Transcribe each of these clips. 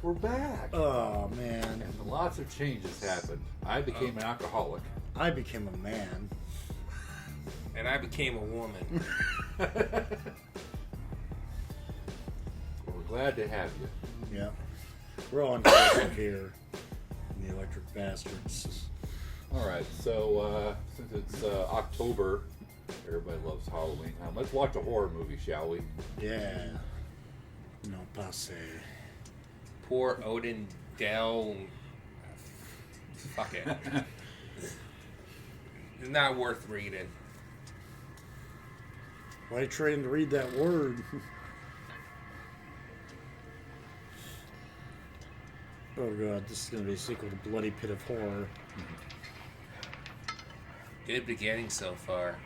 We're back. Oh, man. And lots of changes happened. I became an alcoholic. I became a man. And I became a woman. We're glad to have you. Yeah. We're all on Facebook here. The Electric Bastards. All right, so since it's October, everybody loves Halloween. Let's watch a horror movie, shall we? Yeah. No passe. Poor Odin Dell. Fuck it. It's not worth reading. Why are you trying to read that word? Oh god, this is going to be a sequel to Bloody Pit of Horror. Good beginning so far.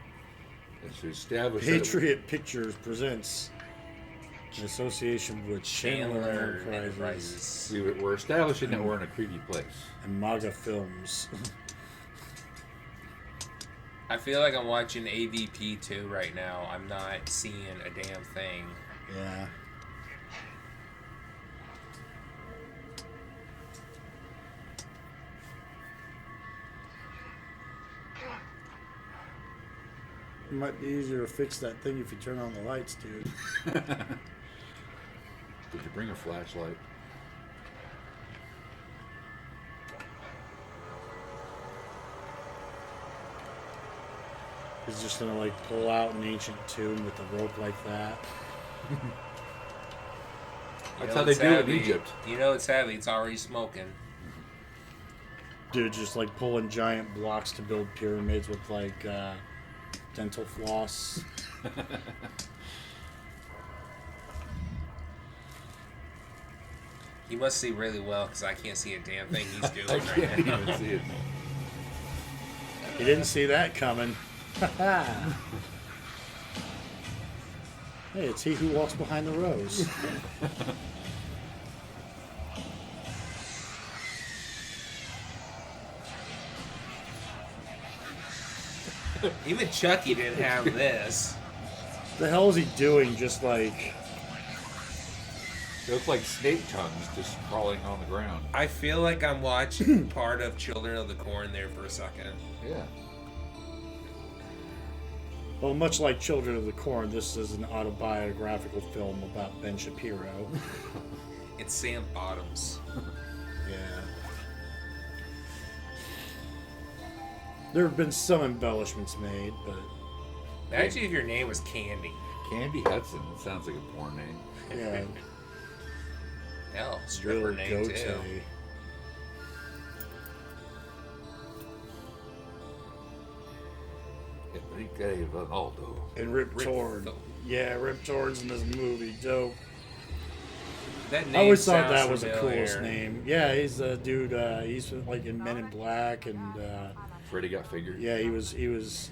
It's to establish Patriot Pictures presents in association with Chandler Chandler Enterprises we're establishing that we're in a creepy place. and MAGA Films. I feel like I'm watching AVP 2 right now. I'm not seeing a damn thing. Yeah. It might be easier to fix that thing if you turn on the lights, dude. Did you bring a flashlight? He's just gonna like pull out an ancient tomb with a rope like that. That's how they do it in Egypt. You know it's heavy. It's already smoking. Dude, just like pulling giant blocks to build pyramids with like dental floss. He must see really well because I can't see a damn thing he's doing I right can't now. even see it. You didn't see that coming. Hey, it's he who walks behind the rose. Even Chucky didn't have this. The hell is he doing? Just like It looks like snake tongues just crawling on the ground. I feel like I'm watching part of Children of the Corn there for a second. Yeah. well, much like Children of the Corn, this is an autobiographical film about Ben Shapiro. It's Sam Bottoms. Yeah. There have been some embellishments made, but Imagine if your name was Candy. Candy Hudson. It sounds like a porn name. yeah, Hell, stripper real name too. goatee. Enrique Ronaldo. And Rip Rip Torn. Thor. Yeah, Rip Torn's in this movie. Dope. That name I always thought sounds that was the familiar. coolest name. Yeah, he's a dude. He's like in Men in Black, and Freddy Got Fingered. yeah, he was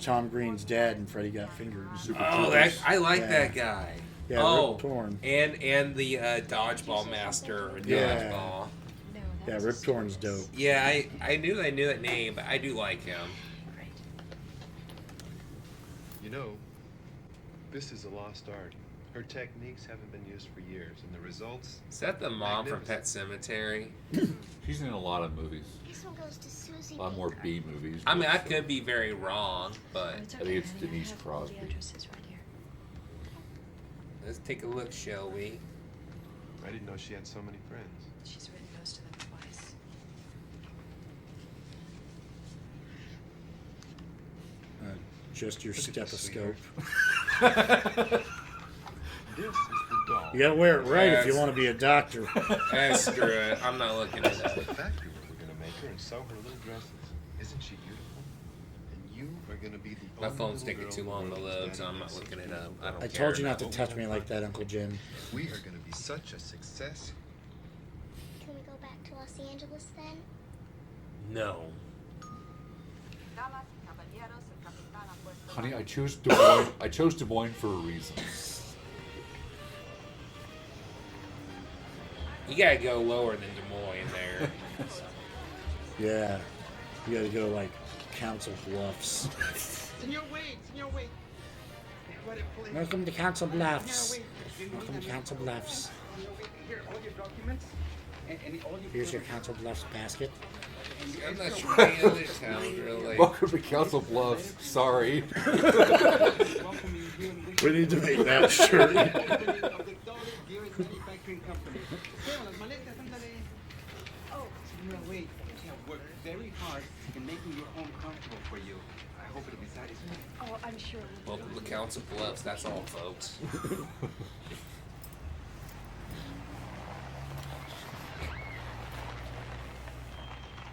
Tom Green's dad, and Freddy Got fingered. Super Oh, Troopers. I like Yeah. that guy. Yeah, oh, Rip Torn. and the dodgeball master. Yeah. Dodgeball. Yeah, Rip Torn's dope. Yeah, I knew that name, but I do like him. You know, this is a lost art. Her techniques haven't been used for years, and the results... Is that the mom from Pet Cemetery? She's in a lot of movies. This one goes to Susie. A lot more B movies. I mean, I but, could be very wrong, but I think it's Denise Crosby. let's take a look, shall we? I didn't know she had so many friends. She's written most of them twice. Just your Look at this, stethoscope. This is the doll. You gotta wear it right if you Yes. want to be a doctor. Screw it. I'm not looking at This is that. the factory where we're gonna make her and sew her little dresses. Isn't she beautiful? And you are gonna be the My only phone's little taking girl too long to who load, knows so I'm not Daddy looking it loves up. you. I don't I care told you not to enough. touch me like that, Uncle Jim. We are gonna be such a success. Can we go back to Los Angeles then? No. Honey, I chose Des Moines. I chose Des Moines for a reason. You gotta go lower than Des Moines there. Yeah. You gotta go like Council Bluffs. Senor Wade, Senor Wade. What a pleasure. Welcome to Council Bluffs. Senor Wade, Welcome to Council Bluffs. Senor Wade, here are all your documents. And all your Here's your Council Bluffs basket. I'm not sure any other towns really. Welcome to Council Bluffs. Sorry. We need to make that shirt. of the Dolly Dearest Manufacturing Company. Lleva las maletas, ándale. Oh, Senor Wade, we have worked very hard in making your home comfortable for you. I hope it'll be satisfying. Oh, I'm sure. Welcome to Council Bluffs. That's all, folks.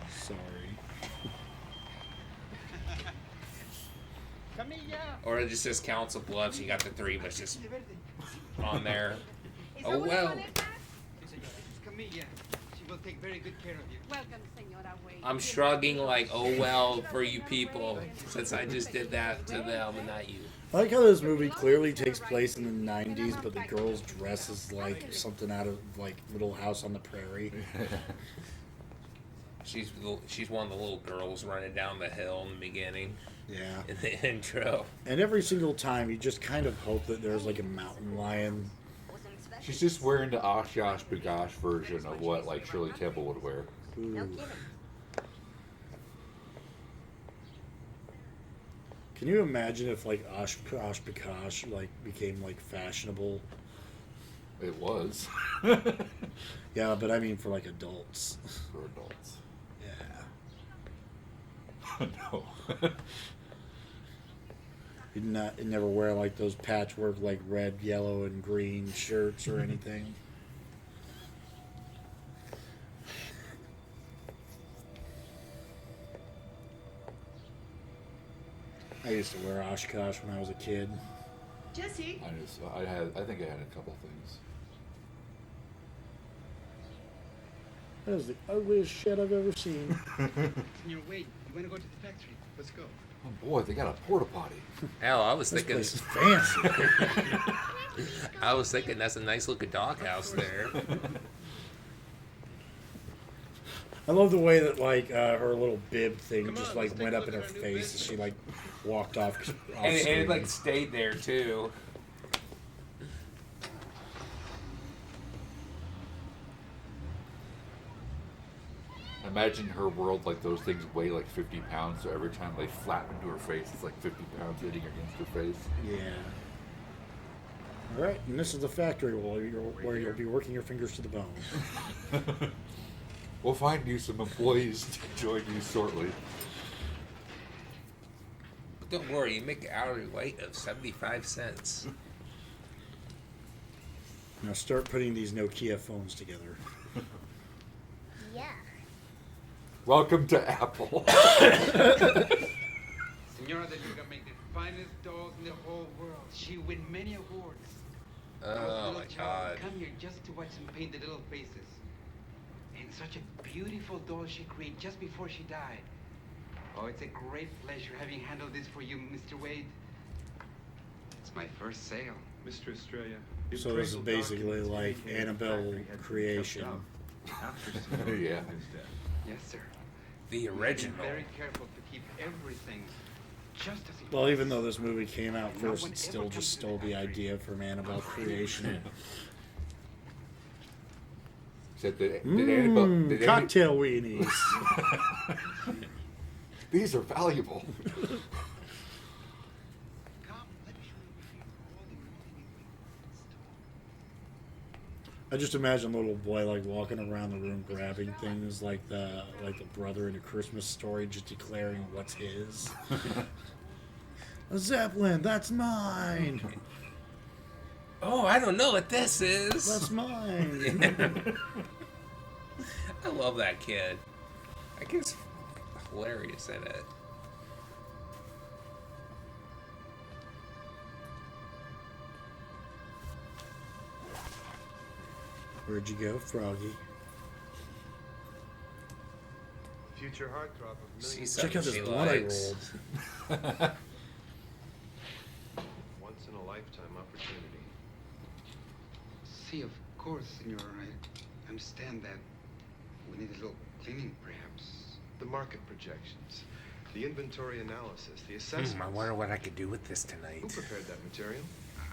Sorry. Camilla. Or it just says Council Bluffs. You got the three of us just on there. Is Oh that what well. you wanted, Matt? Yes, señora. It's Camilla. She will take very good care of you. Welcome, Senora Wade. I'm shrugging like, oh well, for you people, since I just did that to them and not you. I like how this movie clearly takes place in the 90s, but the girl's dress is like something out of like Little House on the Prairie. She's one of the little girls running down the hill in the beginning, Yeah. in the intro. And every single time, you just kind of hope that there's like a mountain lion. She's just wearing the Oshkosh Bagosh version of what like Shirley Temple would wear. Ooh. Can you imagine if like Oshkosh Bagosh like became like fashionable? It was Yeah, but I mean for like adults. for adults. Yeah. No. You'd never wear like those patchwork like red, yellow, and green shirts or anything. I used to wear Oshkosh when I was a kid. Jesse. I think I had a couple things. That was the ugliest shit I've ever seen. Senor Wade, you want to go to the factory? Let's go. Oh boy, they got a porta potty. Hell, I was This thinking, place is fancy. that's a nice looking doghouse there. I love the way that like her little bib thing Come just on, like let's take went a up look in at her our new face as business. she like walked off. And it screen. like stayed there too. Imagine her world like those things weigh like 50 pounds, so every time they flap into her face, it's like 50 pounds hitting against her face. Yeah. All right, and this is the factory where you'll be working your fingers to the bone. We'll find you some employees to join you shortly. But don't worry, you make an hourly rate of 75 cents. Now start putting these Nokia phones together. Yeah. Welcome to Apple. Senora de Luga make the finest dolls in the whole world. She win many awards. Oh my God. Come here just to watch them paint the little faces. And such a beautiful doll she created just before she died. Oh, it's a great pleasure having handled this for you, Mr. Wade. It's my first sale. Mr. Estrella. the So this is appraisal basically documents like indicated the Annabelle factory had been creation. kept up after Senor Yeah. Logan's death. Yes, sir. The We've been original. very careful to keep everything just as it Well, was. even though this movie came out first, it still just stole the idea from Annabelle creation. Said, did Annabelle, did Cocktail weenies. these are valuable. Come, let me show you all the I just imagine a little boy like walking around the room grabbing things like the brother in A Christmas Story, just declaring what's his. A Zeppelin, that's mine. Oh, I don't know what this is. That's mine. I love that kid. I guess hilarious in it. Where'd you go, Froggy? Future heartthrob of See millions. Check out this something she blood I likes. rolled. Once in a lifetime opportunity. See, of course, Senor. understand that we need a little cleaning, perhaps. The market projections, the inventory analysis, the assessments. I wonder what I could do with this tonight. Who prepared that material?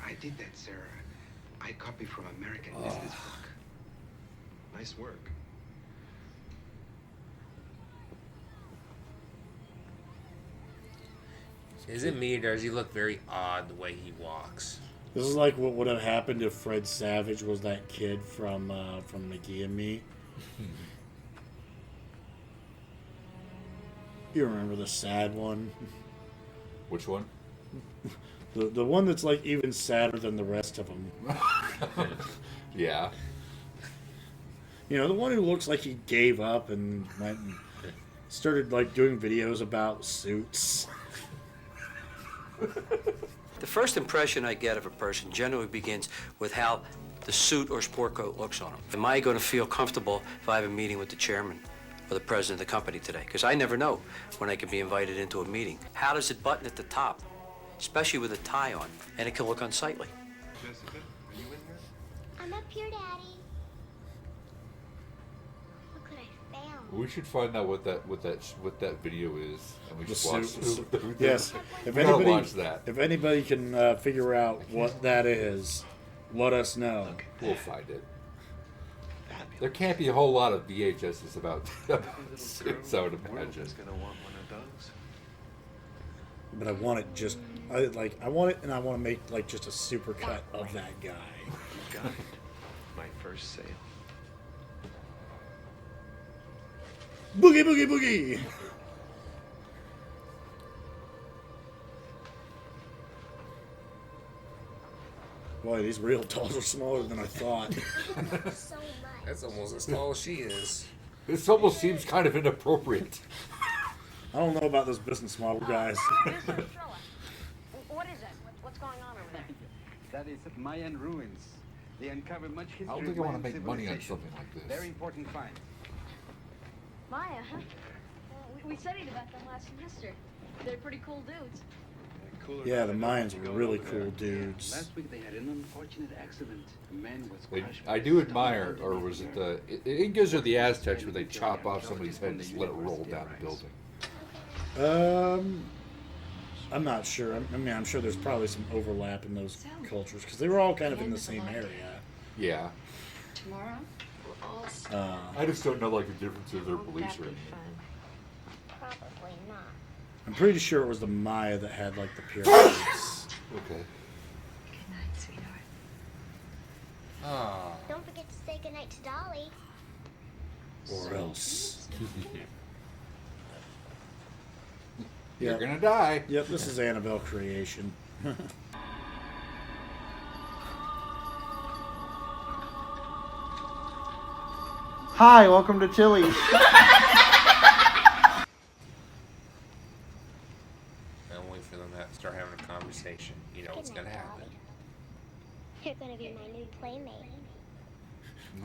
I did that, sir. I copied from American business book. Nice work. Is it me or does he look very odd the way he walks? This is like what would have happened if Fred Savage was that kid from McGee and Me. You remember the sad one? Which one? The one that's like even sadder than the rest of them. Yeah. You know, the one who looks like he gave up and went and started like doing videos about suits. The first impression I get of a person generally begins with how the suit or sport coat looks on them. Am I going to feel comfortable if I have a meeting with the chairman or the president of the company today? Because I never know when I can be invited into a meeting. How does it button at the top, especially with a tie on, and it can look unsightly? Jessica, are you in here? I'm up here, Daddy. Look what I found. We should find out what that video is, and we The should watch suit. it. Yes. If We gotta anybody, watch that. if anybody can figure out what that is, let us know. We'll find it. There can't be a whole lot of VHSs about suits, I would We're imagine. just gonna want one of those. But I want it just, I want it, and I want to make like just a super cut of that guy. Got it. My first sale. Boogie, boogie, boogie. Boy, these real dolls are smaller than I thought. So much. That's almost as tall as she is. This almost seems kind of inappropriate. I don't know about this business model, guys. What is it? What's going on over there? That is Mayan ruins. They uncover much history. I don't think I want to make money on something like this. Very important find. Maya, huh? We studied about them last semester. They're pretty cool dudes. Cooler Yeah, than the I know Mayans to were go really over cool there. dudes. Last week they had an unfortunate accident. A man was crushed. I do admire, or was it the Incas or the Aztecs, where they chop off somebody's head and just let it roll down the building? I'm not sure. I mean, I'm sure there's probably some overlap in those cultures because they were all kind of in the same area. Yeah. Tomorrow, we'll all I just don't know like the difference of their beliefs or anything. Probably not. I'm pretty sure it was the Maya that had like the pyramids. Okay. Good night, sweetheart. Oh. Don't forget to say goodnight to Dolly. Or else. You're Yep. gonna die. Yep, this is Annabelle creation. Hi, welcome to Chili's. I'll wait for them to start having a conversation. You know what's Good gonna night, happen. Dolly. You're gonna be my new playmate.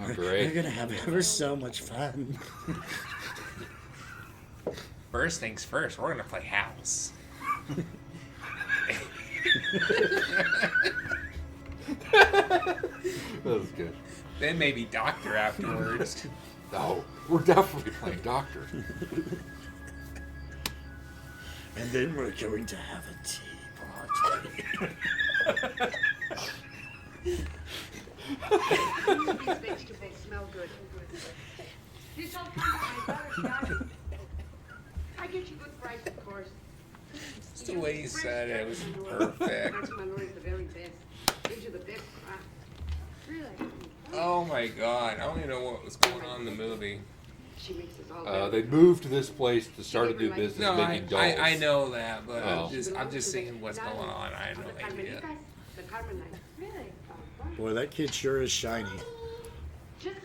Oh, You're great. gonna have ever so much fun. First things first, we're gonna play house. That was good. Then maybe doctor afterwards. No, we're definitely playing doctor. And then we're going to have a tea party. These vegetables smell good. This all comes from my brother's garden. I get you good price, of course. Just the way you said it was perfect. That's my Lord is the very best. Gives you the best crop. Really? Oh my god, I don't even know what was going on in the movie. She makes us all They moved to this place to start a new business No, making dolls. I know that, but Oh. I'm just seeing what's going on. I have no idea. The Carmelites. Really? Boy, that kid sure is shiny. Just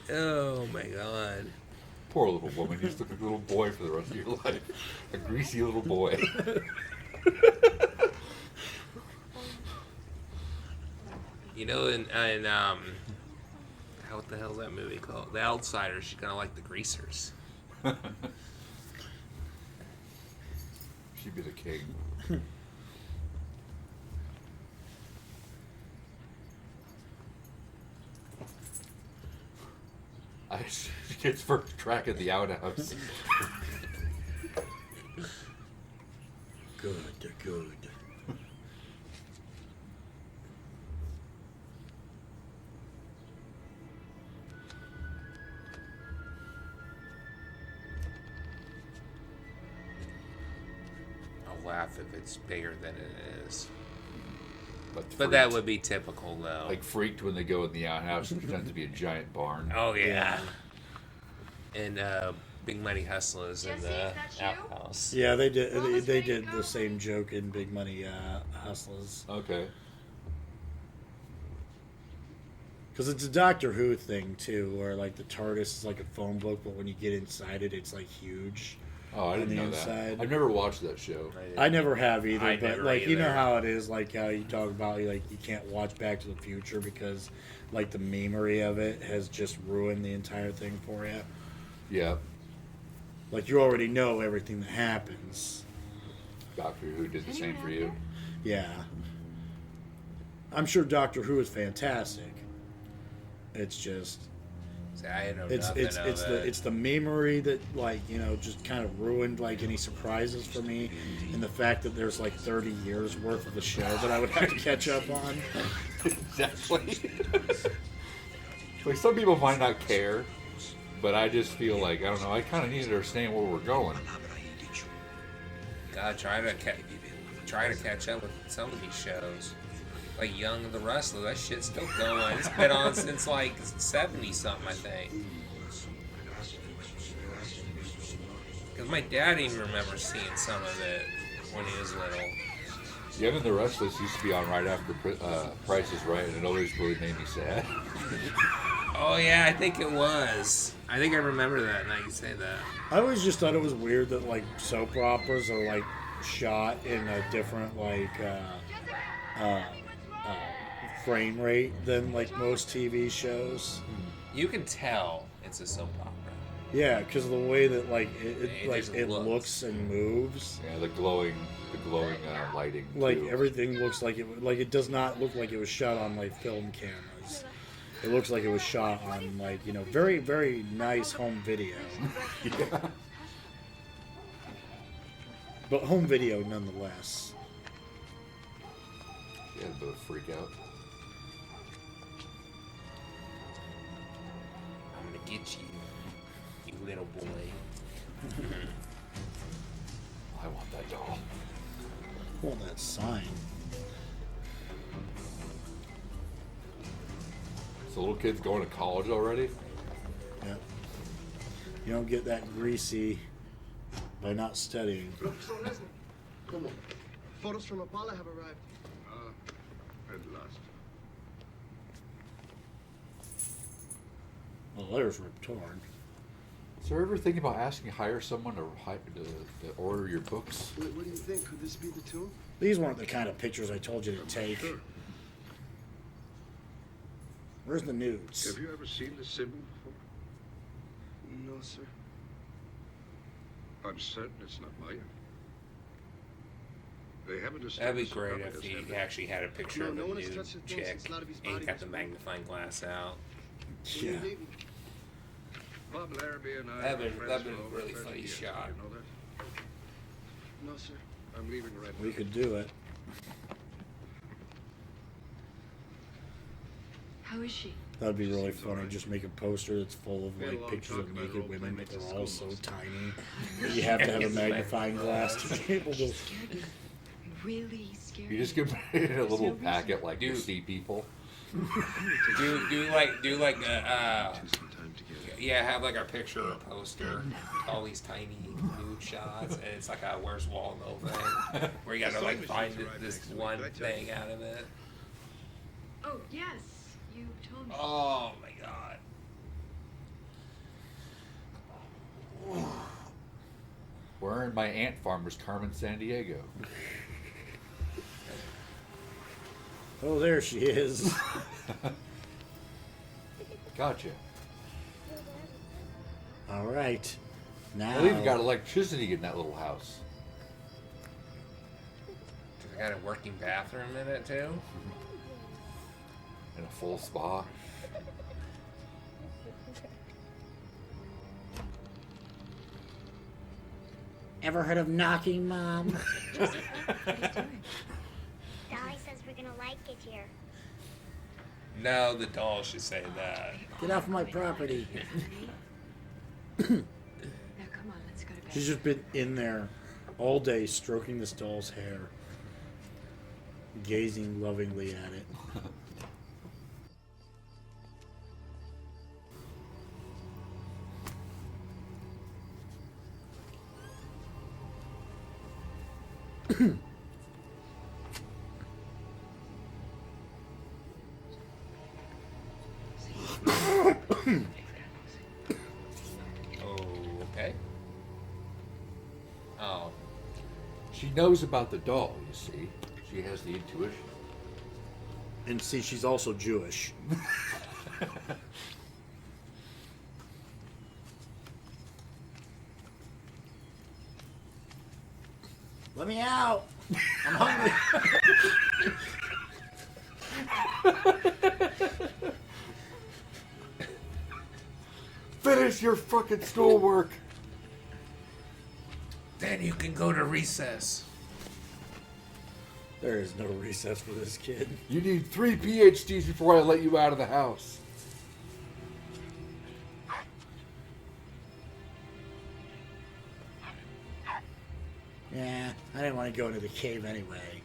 Oh my god. Poor little woman. You just look like a little boy for the rest of your life. A greasy little boy. You know, and what the hell's that movie called? The Outsiders. She's gonna like the Greasers. She'd be the king. Kid's first track at the outhouse. Good. I'll laugh if it's bigger than it is. But that would be typical, though. Like Freaked when they go in the outhouse and pretend to be a giant barn. Oh, yeah. And Big Money Hustlers in the outhouse. Yeah, they did. They did the same joke in Big Money Hustlers. Okay. Because it's a Doctor Who thing too, where like the TARDIS is like a phone book, but when you get inside it, it's like huge. Oh, I didn't know that. I've never watched that show. I never have either, but like you know either. how it is, like how you talk about like you can't watch Back to the Future because like the memory of it has just ruined the entire thing for you. Yeah. Like you already know everything that happens. Doctor Who did the same for you. Yeah. I'm sure Doctor Who is fantastic. It's just See, I know it's nothing of it. it's the memory that like just kind of ruined like any surprises for me, and the fact that there's like 30 years worth of the show that I would have to catch up on. Exactly. Like some people might not care, but I just feel like I don't know. I kind of need to understand where we're going. God, try to catch up with some of these shows. Like Young and the Restless, that shit's still going. It's been on since like 70 something, I think. Because my dad even remembers seeing some of it when he was little. Young and the Restless used to be on right after Price is Right, and it always really made me sad. Oh yeah, I think it was. I think I remember that now you say that. I always just thought it was weird that like soap operas are like shot in a different like frame rate than like most TV shows. You can tell it's a soap opera. Yeah, because of the way that like it just looks and moves. Yeah, the glowing lighting. Like too. everything looks like it does not look like it was shot on like film cameras. It looks like it was shot on like very very nice home video. Yeah. But home video nonetheless. She had a bit of a freak out. I'm gonna get you, you little boy. I want that doll. Well, that sign. So little kid's going to college already? Yeah. You don't get that greasy by not studying. Come on. Photos from Apollo have arrived. At last. Well, there's Rip Torn. Is there ever thinking about hire someone to order your books? What do you think? Could this be the tomb? These weren't the kind of pictures I told you to take. Sure. Where's the nudes? Have you ever seen this symbol before? No, sir. I'm certain it's not Mayan. They haven't That'd be established great the if he prophet actually had a picture No, of no a one has nude touched the thing chick since Lottaby's and body he got was the found. magnifying glass out. Yeah. Bob Larrabee and I That'd are been- friends that'd been for a over really 30 funny years. shot. You know that? No, sir. I'm leaving right now. We could do it. How is she? That'd be really funny. Just make a poster that's full of We had a like long pictures talk of about naked role women, but playmates they're at all school so most tiny that you have to have a magnifying glass to be able to. Really scary. You just give me a little no packet like to Dude. see people. do like Some time together. yeah, have like a picture or a poster, all these tiny nude shots, and it's like a Where's Waldo thing, where you gotta like find this one thing out of it. Oh, yes. You told me. Oh my god. We're in my aunt farmer's Carmen San Diego. Oh, there she is. Gotcha. All right. Now. They even got electricity in that little house. They got a working bathroom in it too. And a full spa. Ever heard of knocking, Mom? Dolly says we're gonna like it here. No, the doll should say that. Get off my property. Now come on, let's go to bed. She's just been in there all day stroking this doll's hair, gazing lovingly at it. Okay. Oh. She knows about the doll, you see. She has the intuition. And see, she's also Jewish. Let me out! I'm hungry. Finish your fucking schoolwork. Then you can go to recess. There is no recess for this kid. You need 3 PhDs before I let you out of the house. Yeah, I didn't want to go into the cave anyway.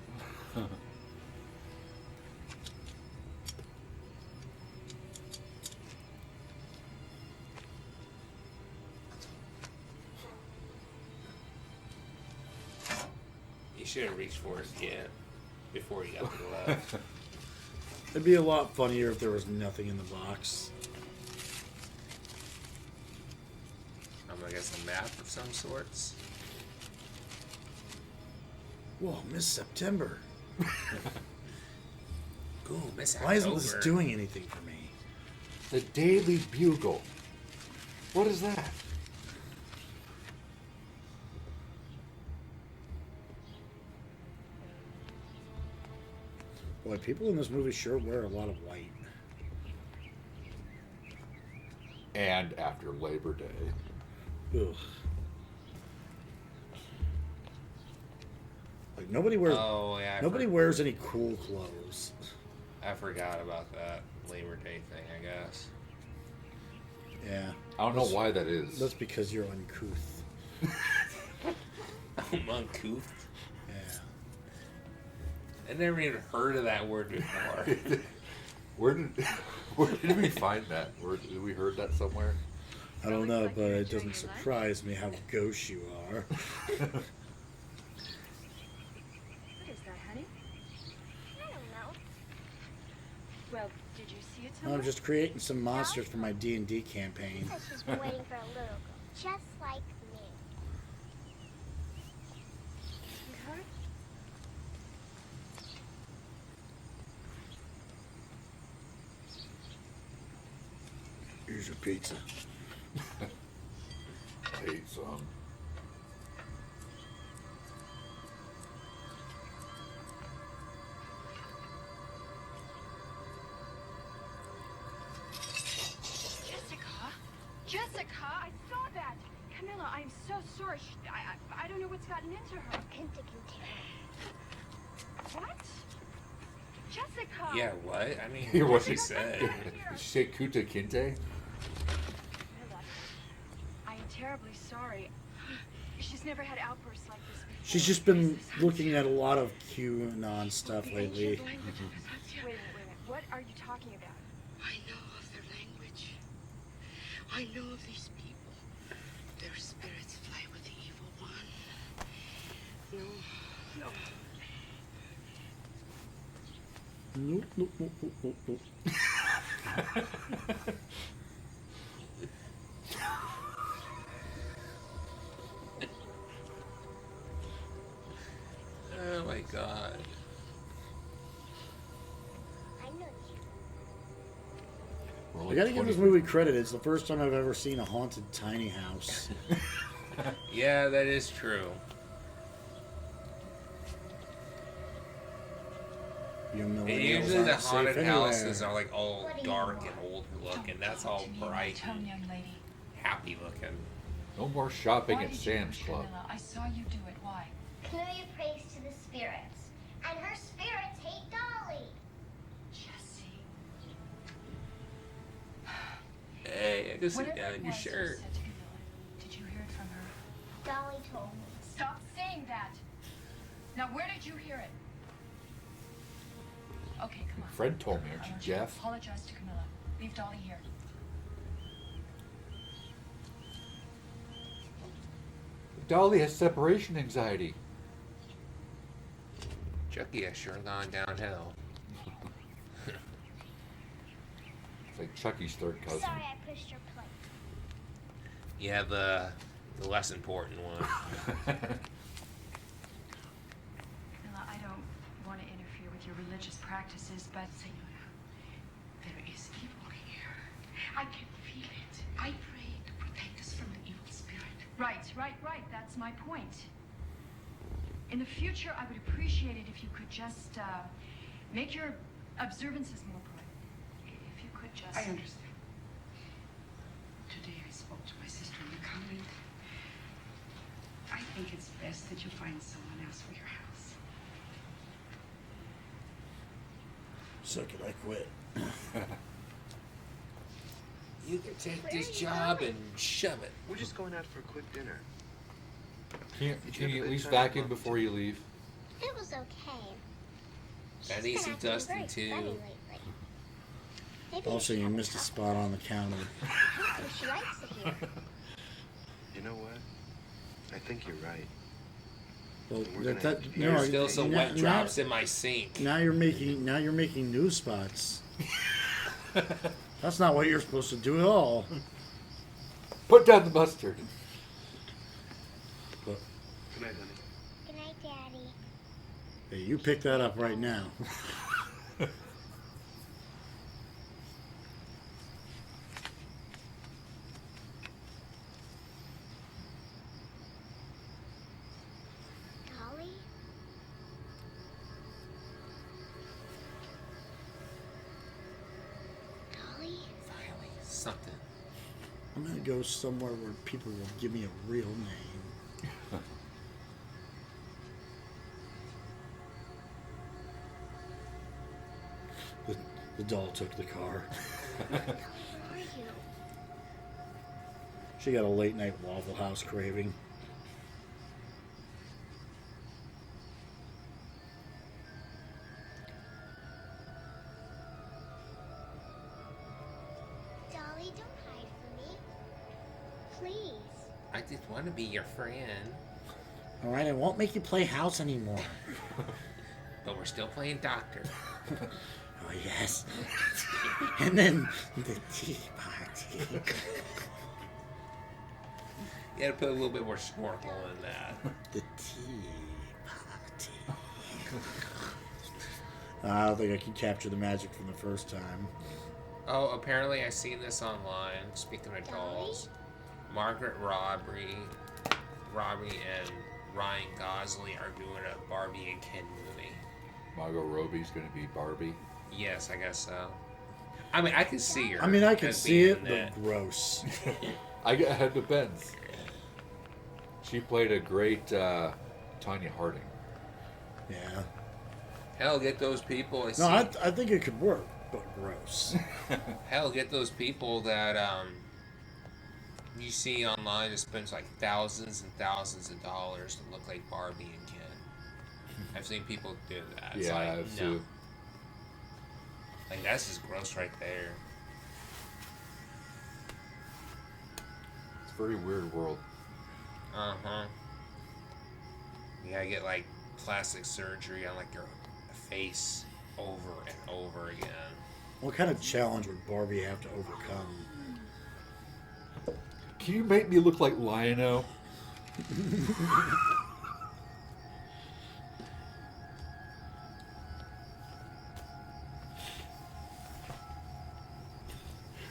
You should have reached for his can before he got to the left. It'd be a lot funnier if there was nothing in the box. I guess a map of some sorts. Whoa, Miss September. Ooh, Miss Why isn't this October. doing anything for me? The Daily Bugle. What is that? Boy, people in this movie sure wear a lot of white. And after Labor Day. Ugh. Like nobody wears. Oh, yeah. Nobody wears any cool clothes. I forgot about that Labor Day thing, I guess. Yeah. I don't know why that is. That's because you're uncouth. I'm uncouth. Yeah. I never even heard of that word before. where did we find that? Did we heard that somewhere? I don't know, but it doesn't surprise me how gauche you are. What is that, honey? I don't know. Well, did you see it somewhere? I'm just creating some monsters for my D&D campaign. Says she's been waiting for a little girl, just like me. Sweetheart? Here's your pizza. I ate some. Jessica, I saw that. Camilla, I'm so sorry. I don't know what's gotten into her. Kinta can What? Jessica! Yeah, what? I mean, Hear what she said. Did she say Kuta Kinte? Camilla, I am terribly sorry. She's never had outbursts like this before. She's just been looking at a lot of QAnon stuff The lately. ancient language of Satya. Wait a minute. What are you talking about? I know of their language. I know of these people. Their spirits fly with the evil one. No. Nope, nope, nope, nope, nope, nope. Oh my god. I know you. I gotta give this movie credit. It's the first time I've ever seen a haunted tiny house. Yeah, that is true. You And millennials usually the aren't safe haunted anywhere. houses are like all dark and old looking. That's all bright, Tone, young lady. happy looking. No more shopping Why at did you Sam's push Club. Camilla? I saw you do it. Why? Camilla prays to the spirits, and her spirits hate Dolly. Jesse. Hey, I can see Whatever down it your was you shirt. said to Camilla, did you hear it from her? Dolly told me. Stop saying that. Now, where did you hear it? Okay, come on. Fred told me, I aren't you, want you to Jeff? apologize to Camilla. Leave Dolly here. Dolly has separation anxiety. Chucky has sure gone downhill. It's like Chucky's third cousin. Sorry I pushed your plate. Yeah, the less important one. Camilla, I don't want to interfere with your religious practices, but Senora, there is evil here. I can feel it. I pray to protect us from the evil spirit. right. That's my point. In the future, I would appreciate it if you could just make your observances more private. If you could just. I understand. Today I spoke to my sister in the convent. I think it's best that you find someone else for your house. So can I quit? You can take this job and shove it. We're just going out for a quick dinner. Can you at least vacuum before you leave? It was okay. That needs some She's been acting dusting very too. funny lately. Maybe Also, you missed a spot on the counter. she likes it here. You know what? I think you're right. Well, We're gonna have to do There's no, still some now- wet drops in my sink. Now you're making new spots. That's not what you're supposed to do at all. Put down the mustard. But, Good night, honey. Good night, Daddy. hey, you pick that up right now. Dolly? Dolly? Finally, something. I'm gonna go somewhere where people will give me a real name. The doll took the car. Where are you? She got a late night Waffle House craving. Dolly, don't hide from me. Please. I just want to be your friend. All right, I won't make you play house anymore. But we're still playing doctor. Oh yes. And then the tea party. You gotta put a little bit more snorkel in that. The tea party. I don't think I can capture the magic from the first time. Oh, apparently I seen this online. Speaking of dolls, Margaret Robbie and Ryan Gosling are doing a Barbie and Ken movie. Margot Robbie's going to be Barbie. Yes, I guess so. I mean, I can see her. I mean, I can as see being it, that. but gross. It depends. She played a great Tanya Harding. Yeah. Hell, get those people. No, I think it could work, but gross. Hell, get those people that you see online that spends like thousands and thousands of dollars to look like Barbie and Ken. I've seen people do that. It's Yeah, like, I've no. too. Like, that's just gross right there. It's a very weird world. Uh-huh. You gotta get like plastic surgery on like your face over and over again. What kind of challenge would Barbie have to overcome? Can you make me look like Lion-O?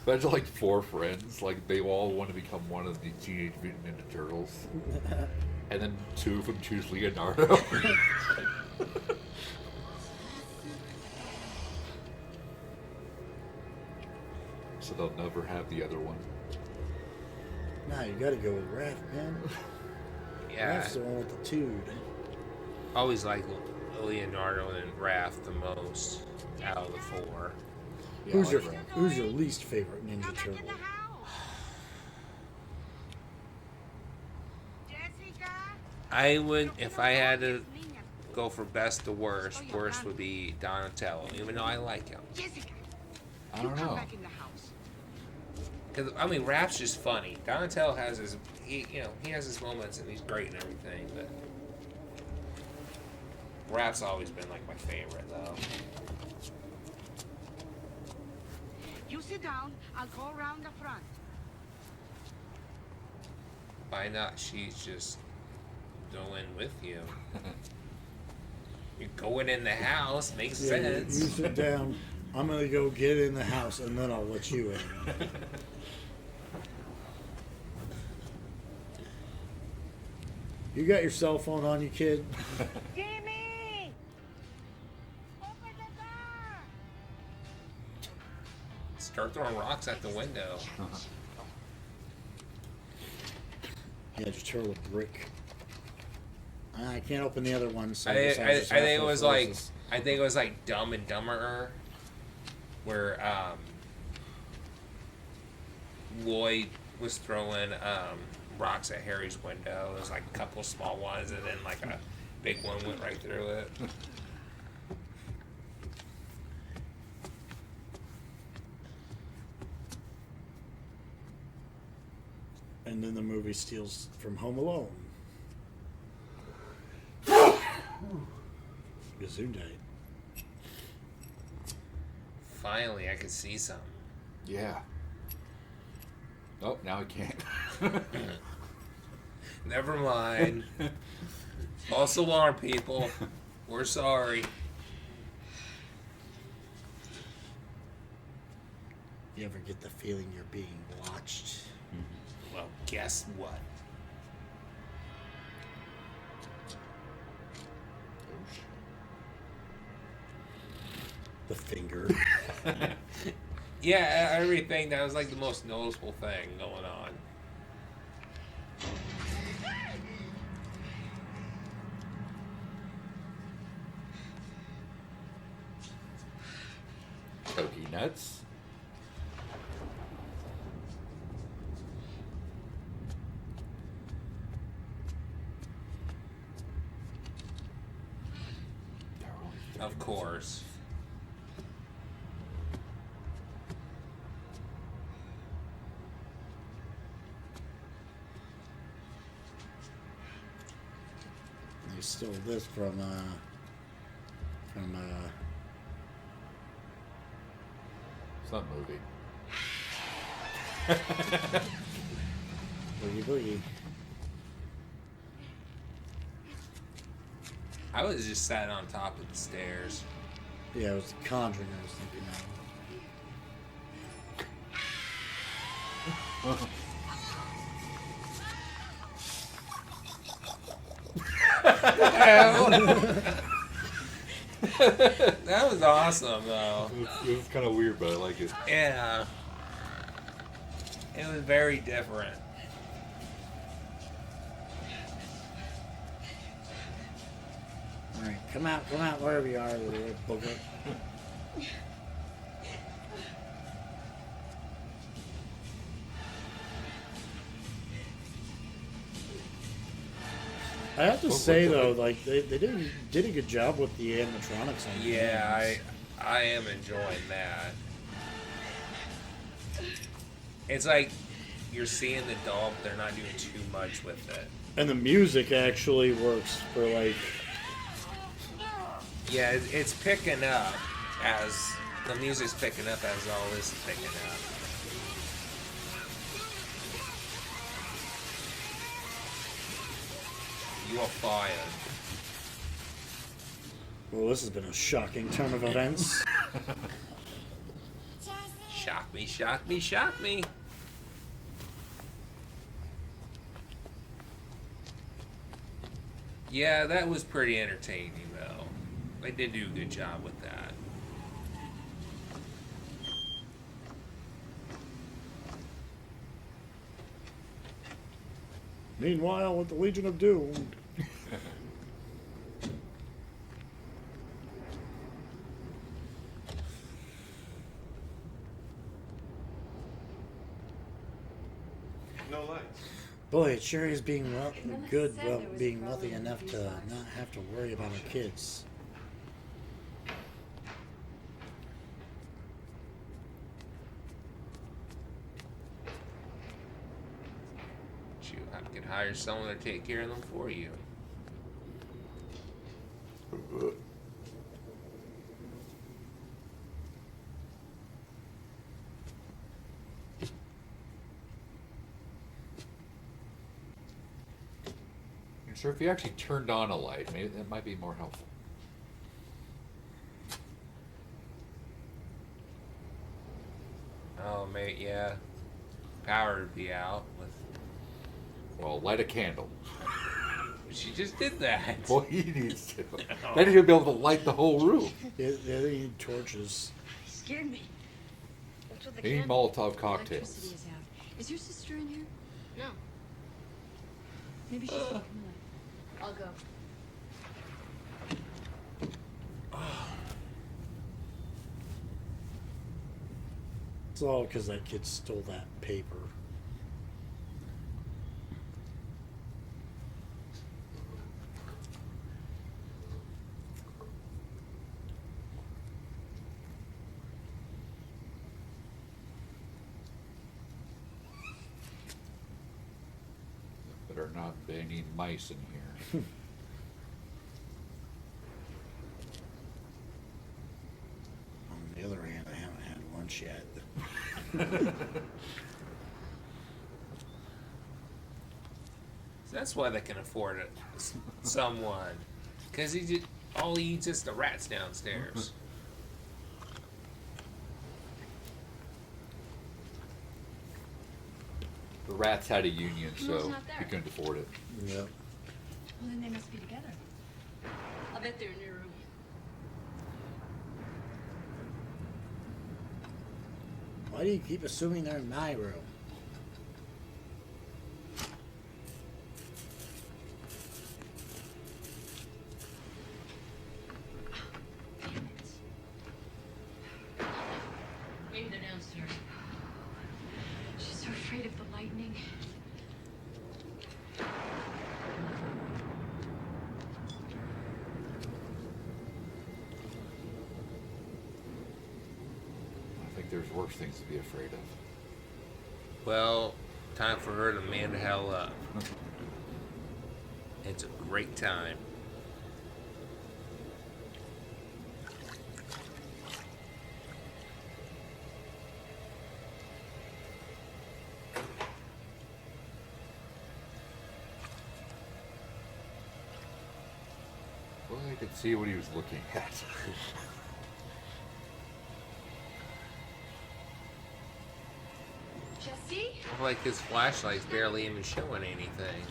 Imagine like 4 friends, like they all want to become one of the Teenage Mutant Ninja Turtles, and then 2 of them choose Leonardo. So they'll never have the other one. Nah, you gotta go with Raph, man. Yeah. Raph's the one with the tude. I always like Leonardo and Raph the most out of the four. Yeah, Who's your least favorite Ninja Turtle? I would, if I had to go for best to worst, worst would be Donatello, even though I like him. I don't know. Because I mean, Raph's just funny. Donatello has his, he has his moments and he's great and everything, but Raph's always been like my favorite though. You sit down. I'll go around the front. Why not? She's just going with you. You're going in the house. Makes sense. You sit down. I'm gonna go get in the house, and then I'll let you in. You got your cell phone on you, kid? Jimmy! Open the door! Start throwing rocks at the window. Yeah, just throw a brick. I can't open the other one. So I think it was like Dumb and Dumberer, where Lloyd was throwing rocks at Harry's window. There was like a couple small ones, and then like a big one went right through it. And then the movie steals from Home Alone. Gesundheit. Finally, I could see some. Yeah. Oh, now I can't. Never mind. False alarm, people. We're sorry. You ever get the feeling you're being watched? Well, guess what? The finger. Yeah, everything. That was like the most noticeable thing going on. Cookie nuts. Of course. They stole this from Some movie. Boogie Boogie. I was just sat on top of the stairs. Yeah, it was The Conjuring I was thinking of. That was awesome, though. It was kind of weird, but I like it. Yeah. It was very different. Alright, come out, wherever you are, little booger. I have to say though, like they did a good job with the animatronics on the Yeah, games. I am enjoying that. It's like you're seeing the doll, but they're not doing too much with it. And the music actually works for like. Yeah, it's picking up as the music's picking up as all this is picking up. You are fired. Well, this has been a shocking turn of events. Shock me, shock me, shock me. Yeah, that was pretty entertaining, though. They did do a good job with that. Meanwhile, at the Legion of Doom. No lights. Boy, it sure is being good, being wealthy enough to not have to worry about our kids. Shoot, I could hire someone to take care of them for you. So if you actually turned on a light, maybe that might be more helpful. Oh, mate, yeah. Power would be out with. Well, light a candle. She just did that. Boy, he needs to. Then he'll be able to light the whole room. Yeah, they need torches. You scared me. What's with the They need candle? Molotov cocktails. Electricity is out. Is your sister in here? No. Maybe she's come on. I'll go. It's all because that kid stole that paper. Better not be any mice in here. On the other hand, I haven't had lunch yet. That's why they can afford it. Someone. Because all he eats is the rats downstairs. The rats had a union, Noah's so not there. he couldn't afford it. Yep. Well, then they must be together. I'll bet they're in your room. Why do you keep assuming they're in my room? Maybe they're downstairs. She's so afraid of the lightning. I think there's worse things to be afraid of. Well, time for her to man the hell up. It's a great time. Well, I could see what he was looking at. Jesse? Like his flashlight's barely even showing anything.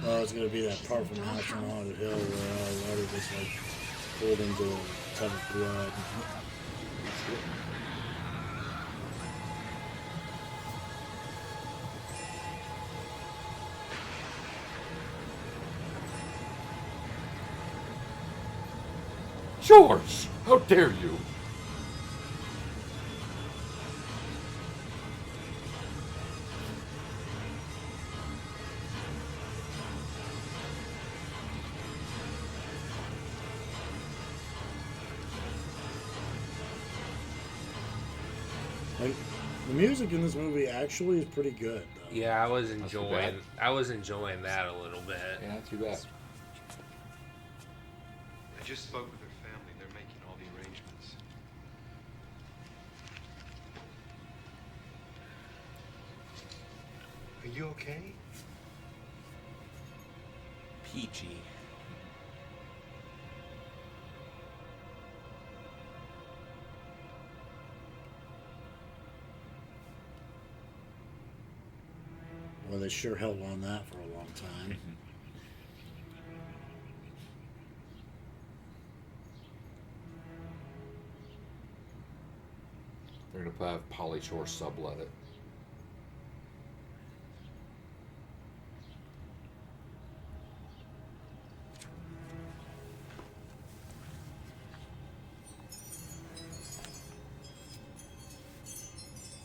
Oh, it's gonna be that part from House on Haunted Hill where water gets like pulled into a tub of blood. George! How dare you! Like, the music in this movie actually is pretty good. Though. Yeah, I was too enjoying. bad. I was enjoying that a little bit. Yeah, not too bad. I just spoke with her family. They're making all the arrangements. Are you okay? Peachy. Well, they sure held on that for a long time. They're gonna have Polly Shore sublet it.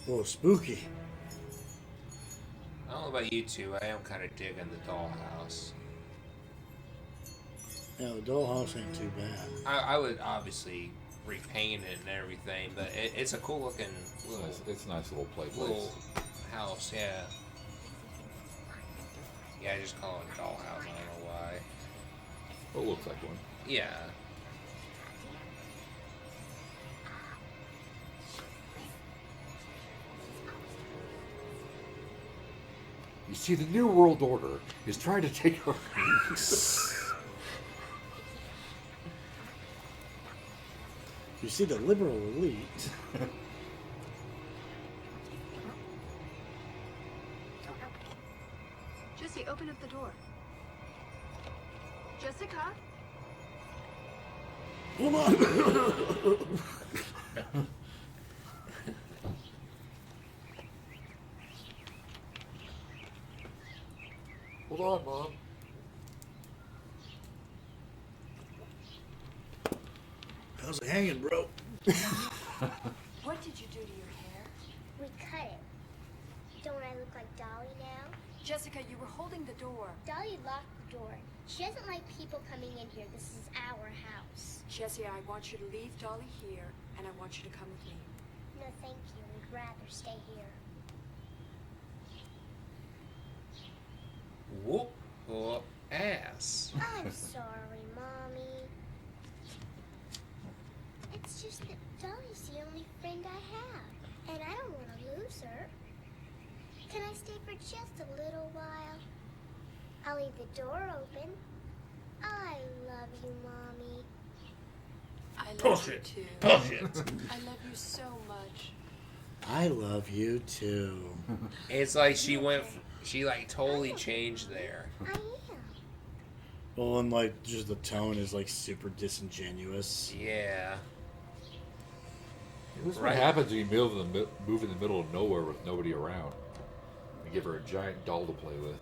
Oh, spooky. I don't know about you two. I am kind of digging the dollhouse. Yeah, the dollhouse ain't too bad. I would obviously repaint it and everything, but it's a cool looking little. It's a nice little play Little place. house, yeah. Yeah, I just call it a dollhouse. I don't know why. Well, it looks like one. Yeah. You see, the New World Order is trying to take over. You see, the liberal elite. Jesse, open up the door. Jessica? Hold on. Hold on, Mom. How's it hanging, bro? What did you do to your hair? We cut it. Don't I look like Dolly now? Jessica, you were holding the door. Dolly locked the door. She doesn't like people coming in here. This is our house. Jesse, I want you to leave Dolly here, and I want you to come with me. No, thank you. We'd rather stay here. Whoop whoop ass. I'm sorry, Mommy. It's just that Dolly's the only friend I have, and I don't want to lose her. Can I stay for just a little while? I'll leave the door open. I love you, Mommy. I love Bullshit. you too. Bullshit. I love you so much. I love you too. It's like she like totally changed there. I am. Well, and like just the tone is like super disingenuous. Yeah. This is what happens when you move in the middle of nowhere with nobody around. You give her a giant doll to play with.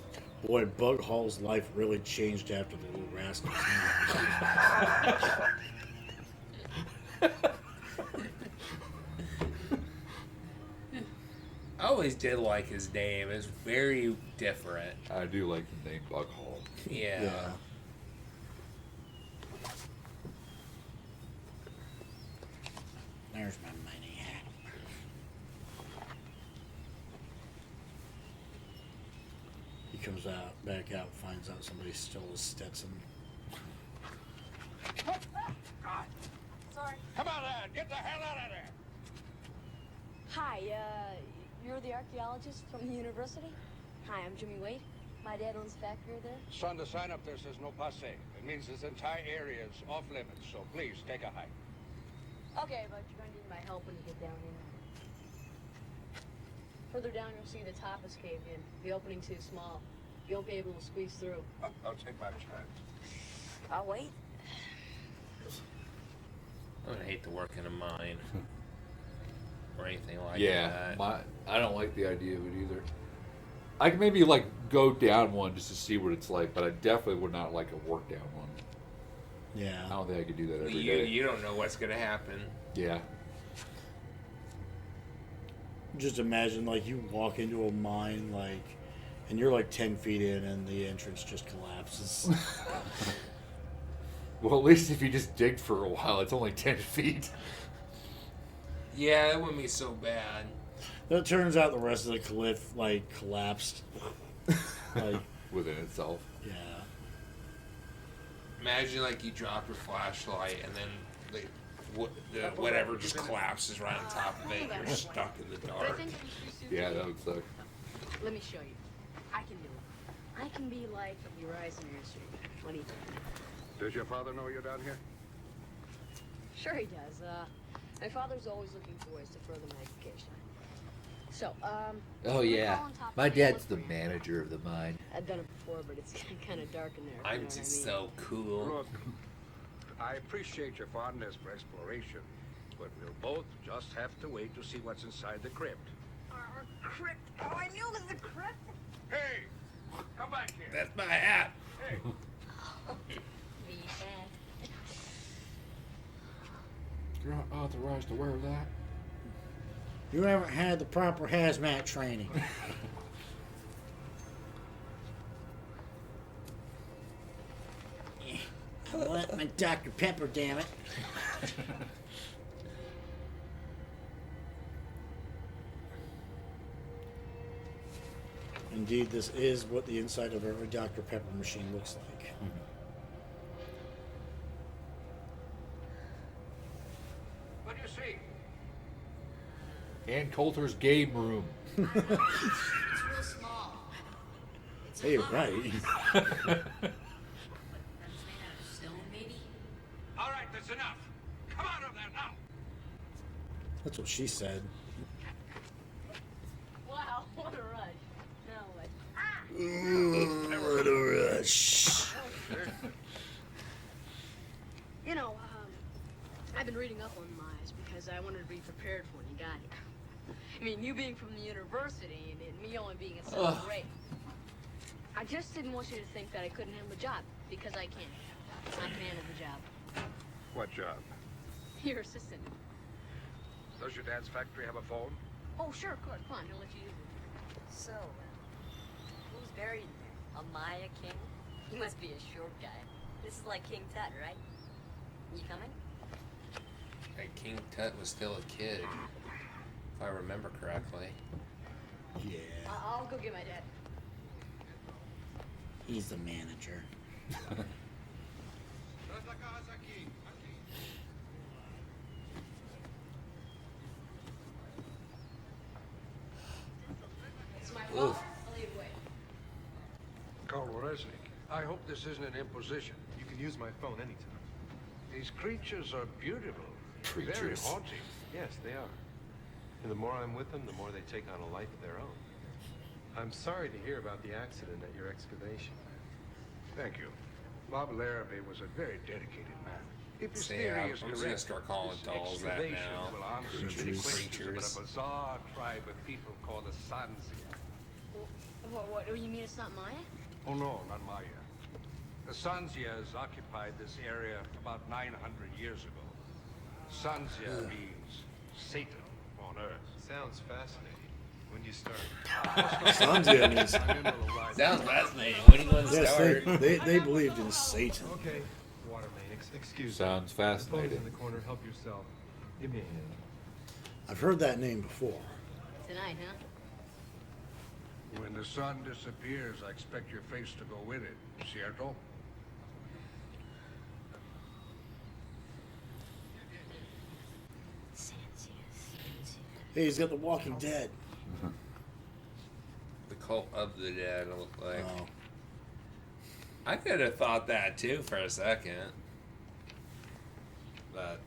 Boy, Bug Hall's life really changed after the little rascal. I always did like his name. It's very different. I do like the name Bug Hall. Yeah. There's my money hat. He comes back out, finds out somebody stole his Stetson. Sorry. Come on, lad. Get the hell out of there. Hi, you're the archaeologist from the university? Hi, I'm Jimmy Wade. My dad owns a factory there. Son, the sign up there says no passe. It means this entire area is off limits, so please take a hike. Okay, but you're gonna need my help when you get down here. Further down, you'll see the top is caved in. The opening's too small. You won't be able to squeeze through. I'll take my chance. I'll wait. I would hate to work in a mine or anything like Yeah, that. I don't like the idea of it either. I could maybe like go down one just to see what it's like, but I definitely would not like a work down one. Yeah. I don't think I could do that every day. You don't know what's gonna happen. Yeah. Just imagine like you walk into a mine and you're like 10 feet in and the entrance just collapses. Well, at least if you just dig for a while, it's only 10 feet. Yeah, it wouldn't be so bad. It turns out the rest of the cliff like collapsed. Like within itself. Yeah. Imagine like you drop your flashlight and then whatever just collapses right on top of it. You're stuck in the dark. Yeah, that would suck. Let me show you. I can do it. I can be like your eyes and ears. What do you think? Does your father know you're down here? Sure he does. My father's always looking for ways to further my education. So, Oh yeah, my dad's the manager of the mine. I've done it before, but it's kind of dark in there. I'm you know what I just mean? so cool. Look, I appreciate your fondness for exploration, but we'll both just have to wait to see what's inside the crypt. Crypt. Oh, I knew it was a crypt. Hey, come back here. That's my hat. Hey. Be bad. You're not authorized to wear that. You haven't had the proper hazmat training. I want my Dr. Pepper, damn it. Indeed, this is what the inside of every Dr. Pepper machine looks like. What do you see? Ann Coulter's game room. It's real small. It's Hey, a you're right. It's made out of stone, maybe? All right, that's enough. Come out of there now. That's what she said. Wow, what a rush. Now what? What a rush. You know, I've been reading up on Meyers because I wanted to be prepared for when you got here. I mean, you being from the university and me only being a seventh grade. I just didn't want you to think that I couldn't handle the job, because I can. I can handle the job. What job? Your assistant. Does your dad's factory have a phone? Oh, sure, of course. Come on, he'll let you use it. So, who's buried in there? A Maya king? He must be a short guy. This is like King Tut, right? You coming? Hey, King Tut was still a kid, if I remember correctly. Yeah. I'll go get my dad. He's the manager. It's my fault. I'll leave away. Carl Resnick, I hope this isn't an imposition. You can use my phone anytime. These creatures are beautiful. Very Creatures. haunting. Yes, they are. And the more I'm with them, the more they take on a life of their own. I'm sorry to hear about the accident at your excavation. Thank you. Bob Larrabee was a very dedicated man. If his See, theory I'm is just correct, gonna start calling this dolls that excavation now. will answer the Creatures. questions Creatures. about a bizarre tribe of people called the Sanzia. What, you mean it's not Maya? Oh no, not Maya. The Sanzias occupied this area about 900 years ago. Sanzia means Satan on Earth. Sounds fascinating. When do you start? Sanzia means... Sounds fascinating. When do you want to Yes, start? they believed in Satan. Okay, water main. Excuse me. Sounds The phone's fascinating. in the corner. Help yourself. Give me a hand. I've heard that name before. Tonight, huh? When the sun disappears, I expect your face to go with it, cierto? Hey, he's got The Walking Dead. The Cult of the Dead, it looked like. Oh. I could have thought that too for a second. But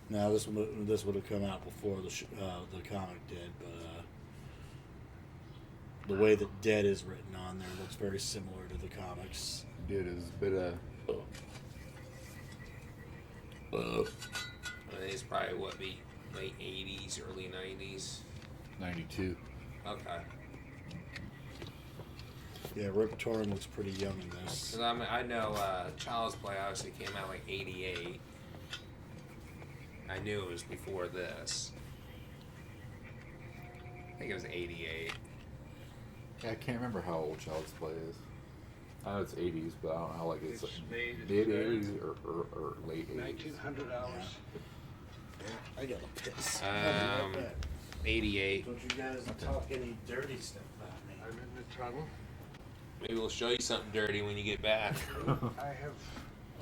No, this would have come out before the comic did, but the way that Dead is written on there looks very similar to the comics. It is a bit of. I think it's probably what, be late 80s, early 90s. 92. Okay. Yeah, Rip Torn looks pretty young in this. Because I know Child's Play obviously came out like 88. I knew it was before this. I think it was 88. Yeah, I can't remember how old Child's Play is. I know it's 80s, but I don't know how like it's It's made in mid 80s or late 80s. 1900 hours. I got a piss. 88. Don't you guys talk any dirty stuff about me. I'm in the tunnel. Maybe we'll show you something dirty when you get back. I have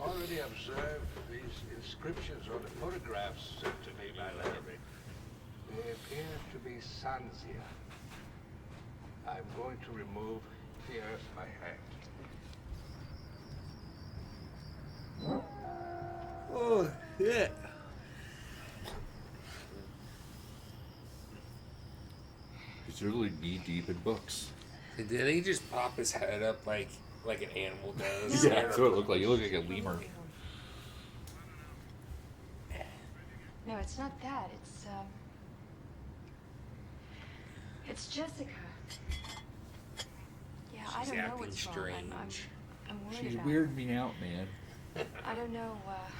already observed these inscriptions on the photographs sent to me by Larrabee. They appear to be Sanzia. I'm going to remove the earth by hand. Oh, yeah. He's really knee deep in books. Did he just pop his head up like an animal does? Yeah, that's what it looked like. You look like a lemur. No, it's not that. It's Jessica. Yeah, I She's don't know acting what's wrong. strange. I'm worried She's about weirding me out, man. I don't know.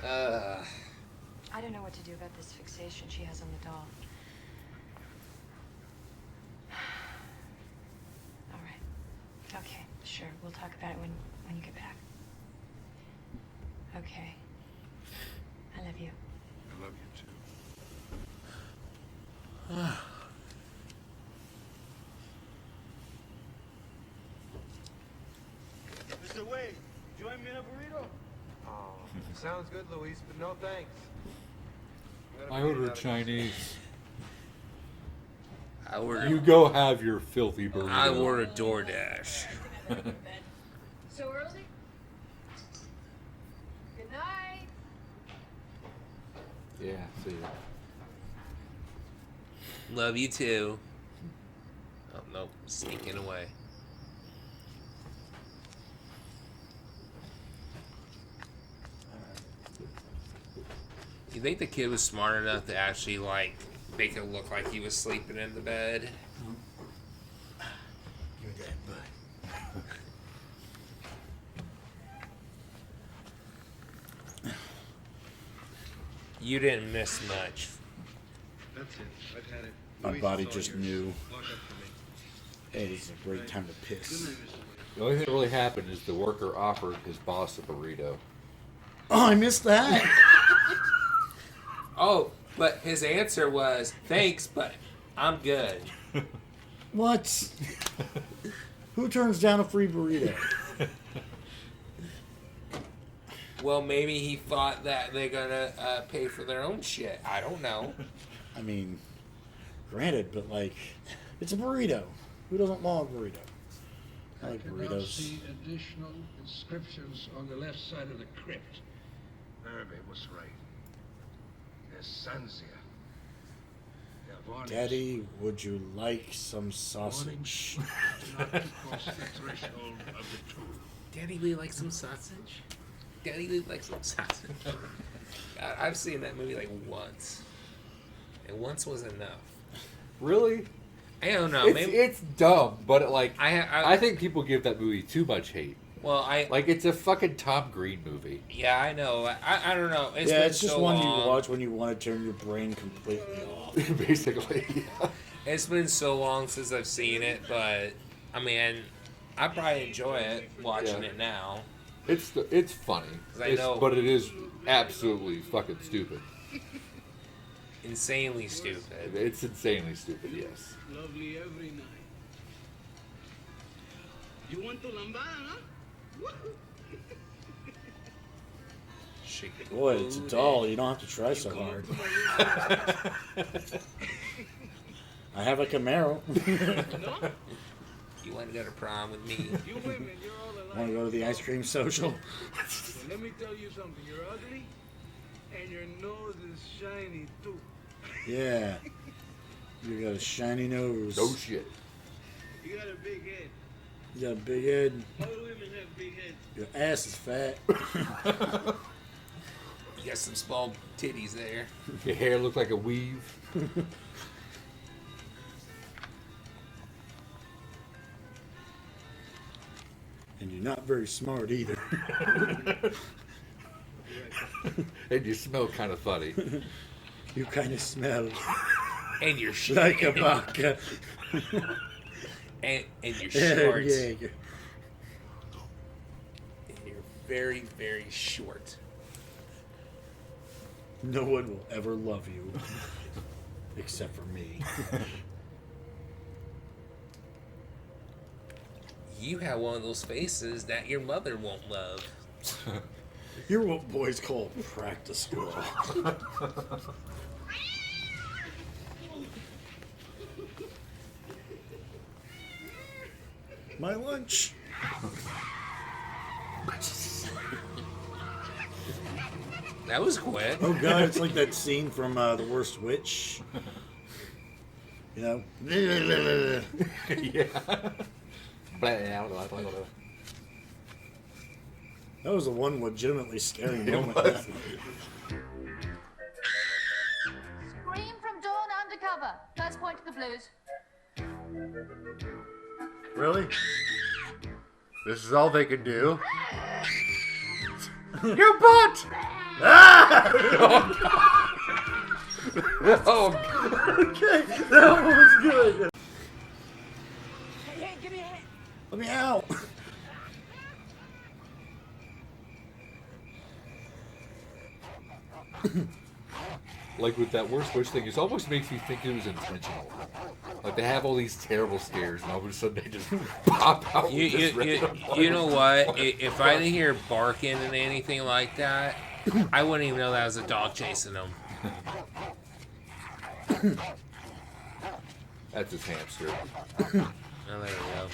Uh, I don't know what to do about this fixation she has on the doll. sure. We'll talk about it when you get back. Okay. I love you. I love you too. Mr. Wade, join me in a burrito? Oh, sounds good, Luis, but no thanks. I ordered Chinese. I ordered. You go have your filthy burrito. I ordered DoorDash. So early? Good night. Yeah, see ya. Love you too. Oh nope, sneaking away. You think the kid was smart enough to actually like make it look like he was sleeping in the bed? Give me that butt. You didn't miss much. That's it. I've had it. My Luis body is all just yours. knew. Lock up for me. Hey, this is a great time to Good piss. night, Mr. Wade. The only thing that really happened is the worker offered his boss a burrito. Oh, I missed that. Oh, but his answer was thanks, but I'm good. What? Who turns down a free burrito? Well, maybe he thought that they're gonna pay for their own shit. I don't know. I mean, granted, but like, it's a burrito. Who doesn't love a burrito? I like cannot burritos. see additional inscriptions on the left side of the crypt. Irby was right. There's Sanzia. They're varnished. Daddy, would you like some sausage? Not to cross the threshold of the tomb. Daddy, we like some sausage. Daddy, we like some sausage. God, I've seen that movie like once, and once was enough. Really? I don't know. It's dumb, but like I think people give that movie too much hate. Well, like it's a fucking Tom Green movie. Yeah, I know. I don't know. It's yeah, been it's just so one long. you watch when you want to turn your brain completely off. Basically, yeah. It's been so long since I've seen it, but I mean, I probably enjoy it watching it now. It's funny. 'Cause I know- but it is absolutely fucking stupid. Insanely stupid. It's insanely stupid. Yes. Lovely every night. You want to lambada, huh? Boy, it's a doll. You don't have to try so hard. I have a Camaro. You want to go to prom with me? You women, you're all alike. Want to go to the ice cream social? Well, let me tell you something. You're ugly, and your nose is shiny too. Yeah. You got a shiny nose. No shit. You got a big head. You got a big head. All women have big heads. Your ass is fat. You got some small titties there. Your hair looks like a weave. And you're not very smart either. And you smell kind of funny. You kind of smell And you're like a baka. and you're Yeah, short. yeah. And you're very, very short. No one will ever love you. Except for me. You have one of those faces that your mother won't love. You're what boys call practice girl. My lunch. That was quick. Oh god, it's like that scene from The Worst Witch. You know? Yeah. That was the one legitimately scary moment. Scream from dawn undercover. First point to the blues. Really? This is all they can do? Your butt! Ah! Oh, okay, that one was good. Hey, give me a hand. Let me out. Like with that worst wish thing, it almost makes me think it was intentional. Like they have all these terrible scares, and all of a sudden they just pop out. You, with this you, random you know what? fucking If I didn't hear barking and anything like that, I wouldn't even know that was a dog chasing them. That's his hamster. Oh, there we go.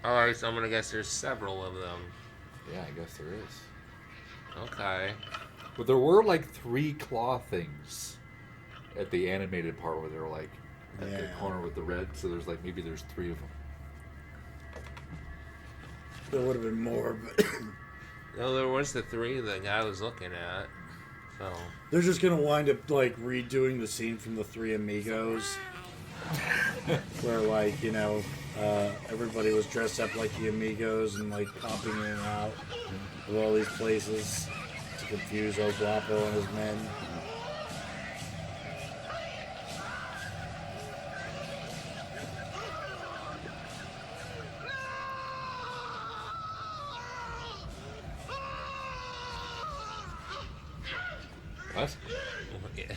Alright, so I'm gonna guess there's several of them. Yeah, I guess there is. Okay. But there were like 3 claw things at the animated part where they're like at the corner with the red. So there's like maybe there's 3 of them. There would have been more, but No, there was the 3 the guy was looking at. So they're just gonna wind up like redoing the scene from the Three Amigos, where like everybody was dressed up like the Amigos and like popping in and out of all these places to confuse El Guapo and his men. What? Yeah.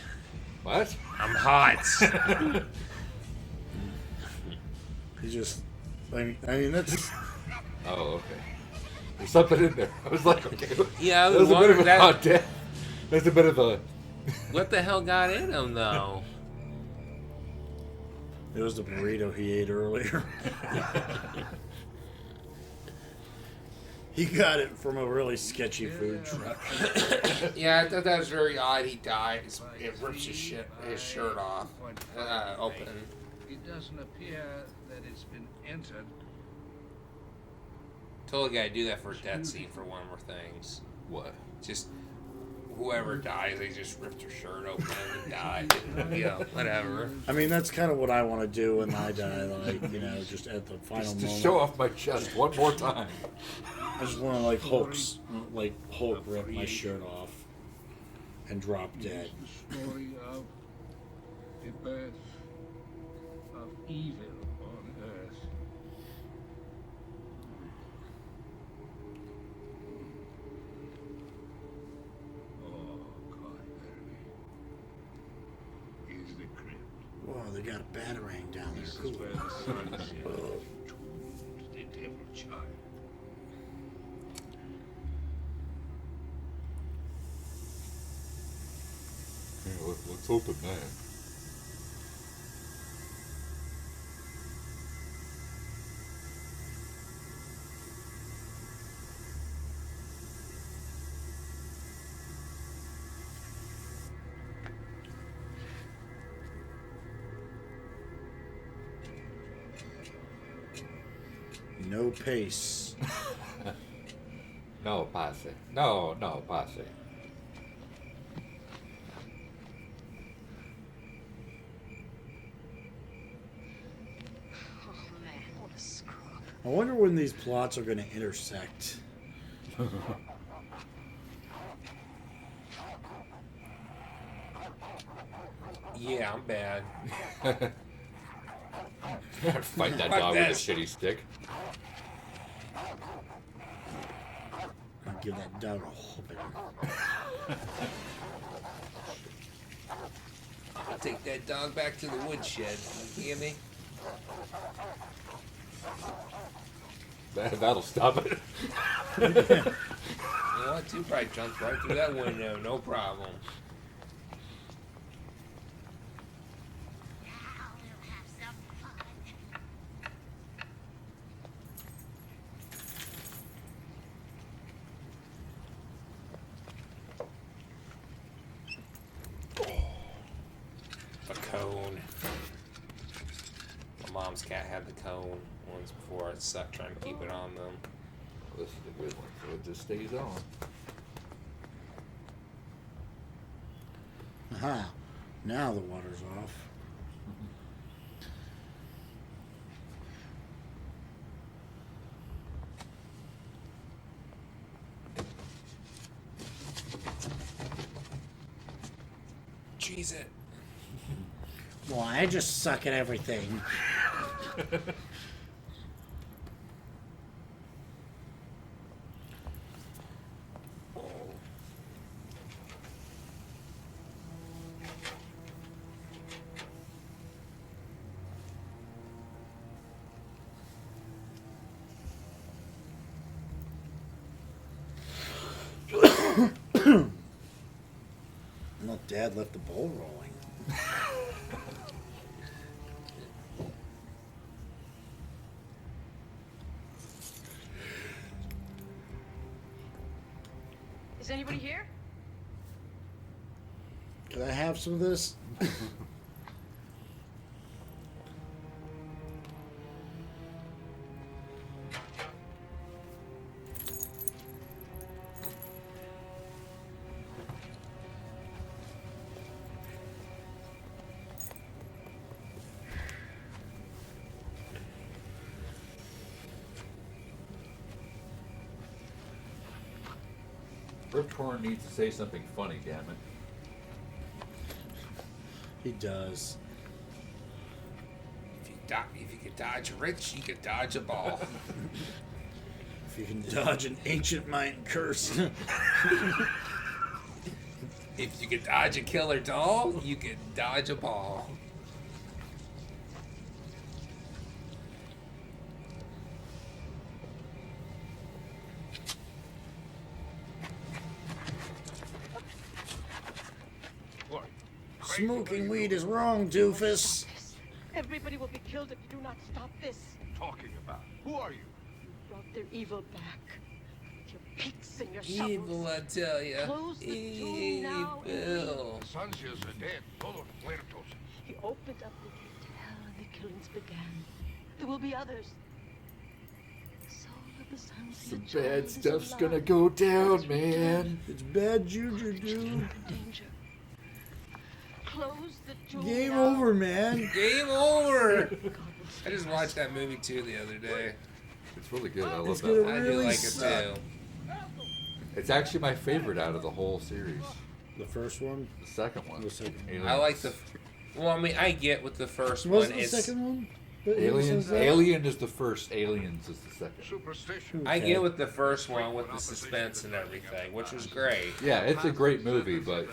What? I'm hot. He just, I mean that's. Oh, okay. There's something in there. I was like, okay. Yeah, I that was was a bit of a wondering hot death. That's a bit of a. What the hell got in him though? It was the burrito he ate earlier. He got it from a really sketchy food truck. Yeah, I thought that was very odd. He died. It rips his shirt off. Open. It doesn't appear that it's been entered. Told the guy to do that for a death scene for one more things. What? Just whoever dies, they just ripped their shirt open and died. Whatever. I mean, that's kind of what I want to do when I die, like, just at the final Just moment. to show off my chest one more time. I just want to, like Hulk rip my shirt off and drop dead. The story of the birth of evil on Earth. Oh, Codberry is the crypt. Whoa, they got a batarang down there. This is Cool. where the sun is entombed, the devil child. Yeah, let's open that. No pace. No pase. No pase. Oh man, what a scrub. I wonder when these plots are going to intersect. Yeah, I'm bad. Fight that Fuck dog with a this. shitty stick. I'll give that dog a whooping. I'll take that dog back to the woodshed. You hear me? That'll stop it. You know what? Two probably jumped right through that window. No problem. mom's cat had the cone ones before. It sucked trying to keep it on them. This is a good one, so it just stays on. Aha. Now the water's off. Cheese it. Well, I just suck at everything. Well, Dad left the bowl rolling. Is anybody here? Could I have some of this? Rip Torn needs to say something funny, damn it. He does. If you could dodge a rich, you could dodge a ball. If you can dodge an ancient Mayan curse. If you could dodge a killer doll, you could dodge a ball. Smoking weed is wrong, doofus. Everybody will be killed if you do not stop this. Talking about? Who are you? You brought their evil back. With your picks and your shovels. Evil, I tell ya. Close the tomb now and Evil. The Sanzias are dead. Todos muertos. He opened up the gate to hell and the killings began. There will be others. The soul of the Sanzia Some child bad is stuff's alive. gonna go down, man. It's bad juju, dude. Danger. Close the tomb Game now. over, man. Game over. I just watched that movie too the other day. It's really good. I love It's that. gonna I do really like suck. it too. It's actually my favorite out of the whole series. The first one? The second one. The second one. Aliens. I like the. Well, I mean, I get with the first Wasn't one. the It's. second one? That Aliens. says that? Alien is the first. Aliens is the second. Superstition. I Okay. get with the first one with the suspense and everything, which was great. Yeah, it's a great movie, but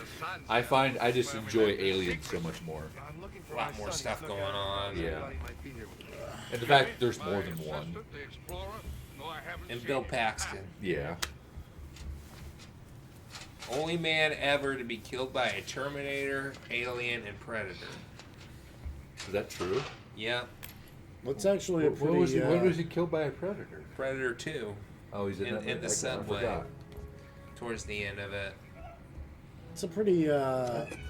I find I just enjoy Aliens so much more. I'm looking for A lot more stuff going on. Yeah. Everybody might be here with me. And the fact there's more than one. Assistant, the explorer? No, I haven't And seen Bill you. Paxton. Yeah. Only man ever to be killed by a Terminator, Alien, and Predator. Is that true? Yeah. What's actually a When pretty... when was he killed by a predator? Predator 2. Oh, he's in that In the I subway. forgot. Towards the end of it. It's a pretty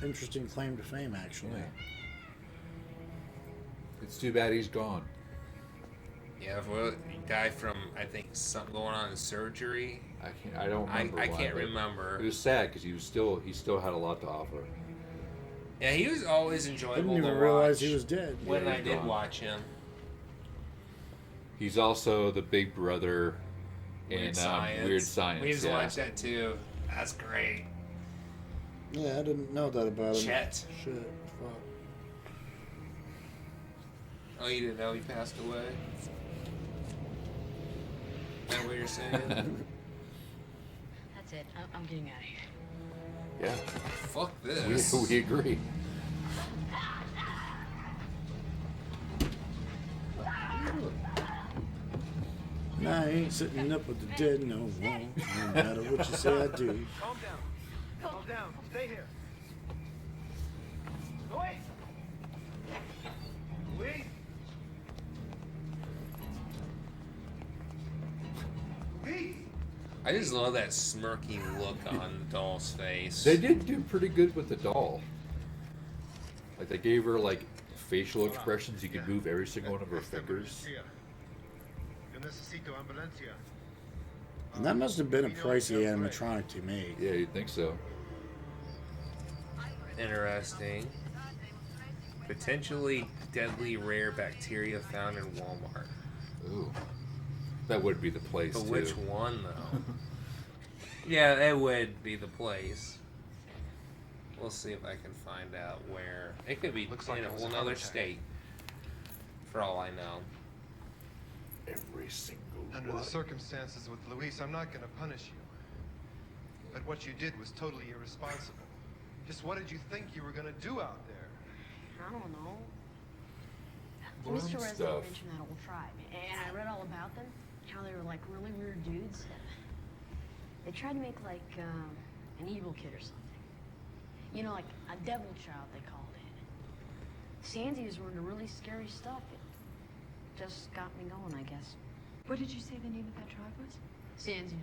interesting claim to fame, actually. Yeah. It's too bad he's gone. Yeah, well, he died from, I think, something going on in surgery. I don't remember. I why, can't but remember. It was sad because he still had a lot to offer. Yeah, he was always I enjoyable didn't to even watch. realize he was dead. When Yeah, I he's did gone. watch him. He's also the big brother in Weird Science. Weird Science. We just yeah. watched that too. That's great. Yeah, I didn't know that about him. Chet. Shit. Fuck. Oh, you didn't know he passed away? Is that what you're saying? That's it. I'm getting out of here. Yeah. Fuck this. We agree. Nah, I ain't sitting up with the dead no more. No matter what you say, I do. Calm down. Calm down. Stay here. Wait. Wait. Wait. I just love that smirky look on the doll's face. They did do pretty good with the doll. Like they gave her like facial expressions. You can move every single one of her fingers. And that must have been a pricey animatronic to make. Yeah, you'd think so. Interesting. Potentially deadly rare bacteria found in Walmart. Ooh. That would be the place, But too. which one, though? Yeah, it would be the place. We'll see if I can find out where. It could be in a whole other state. For all I know. Every single Under the circumstances with Luis, I'm not going to punish you. But what you did was totally irresponsible. Just what did you think you were going to do out there? I don't know. Worm Mr. Resnick stuff. mentioned that old tribe, and I read all about them, how they were like really weird dudes. They tried to make like an evil kid or something. You know, like a devil child, they called it. Sansias were into really scary stuff. It just got me going, I guess. What did you say the name of that tribe was? Sansia.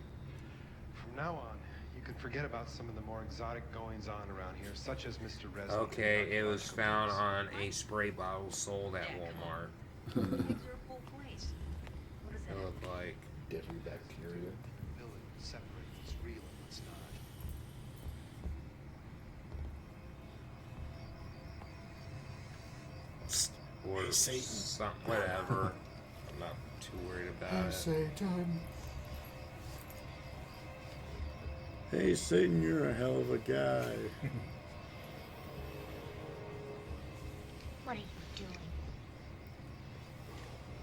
From now on, you can forget about some of the more exotic goings-on around here, such as Mr. Resnick. Okay, it was found on a spray bottle sold at Walmart. These are a full place. What is It that? looked like deadly bacteria. Ability to separate what's real and what's not. or Satan. some whatever. I'm not too worried about it. Satan. Hey, Satan, you're a hell of a guy. What are you doing?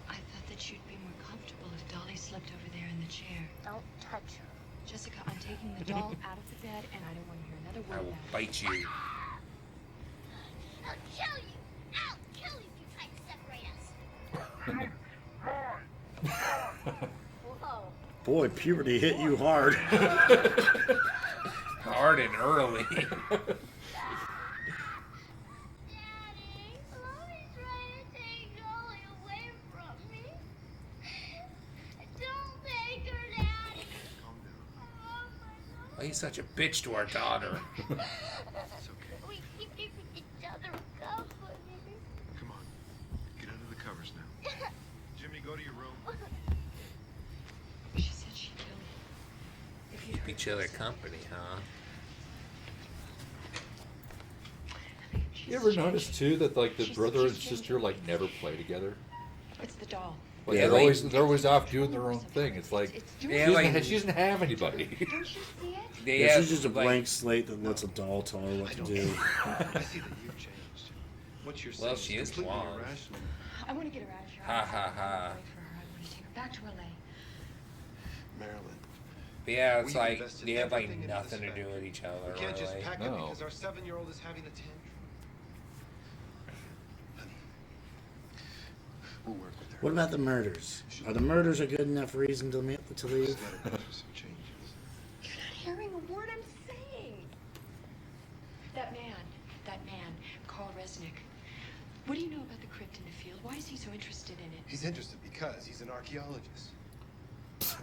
I thought that you'd be more comfortable if Dolly slept over there in the chair. Don't touch her. Jessica, I'm taking the doll out of the bed, and I don't want to hear another I word will about it. bite you. I'll kill you. I'll kill you if you try to separate us. Whoa. Boy, puberty hit you hard. Hard and early. Daddy, Mommy's trying to take Dolly away from me. Don't take her, Daddy. Why are you such a bitch to our daughter? We keep giving each other company. Come on, get under the covers now. Jimmy, go to your room. She said she'd kill me. If you'd Keep heard each what other I said. company, huh? You ever notice too that like the brother and sister like never play together? It's the doll. Well, Yeah, yeah, like, they're always off doing their own thing. It's like Yeah, she, like- she doesn't have anybody. Don't you see it? they Yeah, have, she's just a like- blank slate that lets a doll tell her what to do. I see that you've changed. What you're Well, saying she is completely blonde. irrational. I want to get her out of here. Ha, ha, ha. I want to take her back to LA. Marilyn, But yeah, it's we've like invested they have like everything into nothing to this do family. with each other. we can't just Really. pack up No. because our 7-year-old is having a tantrum. Honey, we'll work with her. What about the murders? Are the murders a good enough reason to leave? Just let her go through some changes. You're not hearing a word I'm saying. That man, Carl Resnick. What do you know about the crypt in the field? Why is he so interested in it? He's interested because he's an archaeologist.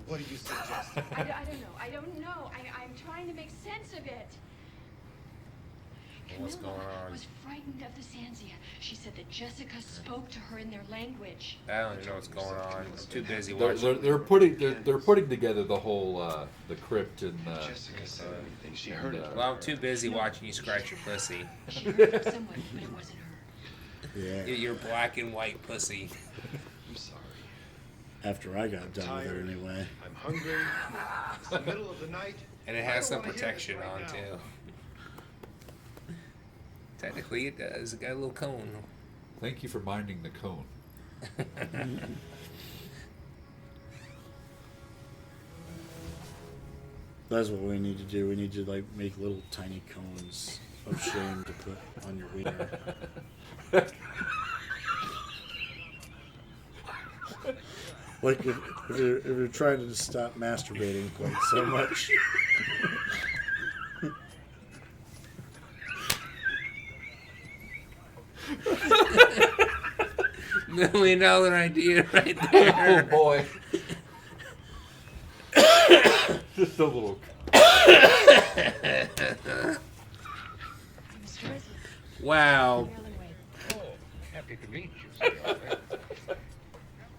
What do you suggest? I don't know. I'm trying to make sense of it. What's Camilla going on? was frightened of the Sansia. She said that Jessica spoke to her in their language. I don't even know what's going on. I'm too busy They're, watching. they're putting together the whole the crypt and Jessica said anything. She heard it. Well, I'm too busy watching you scratch your pussy. She heard it from someone, but it wasn't her. Yeah. Your black and white pussy. I'm sorry. After I got done with her anyway. I'm hungry. It's the middle of the night. And it I has don't some wanna hear this protection right on now. too. Technically, it does. It got a little cone. thank you for minding the cone. That's what we need to do. We need to like make little tiny cones of shame to put on your wiener. Like if you're trying to stop masturbating quite so much. $1 million idea right there. Oh boy. Just a little. Mr. Resnick. Wow. Marilyn Wade. Happy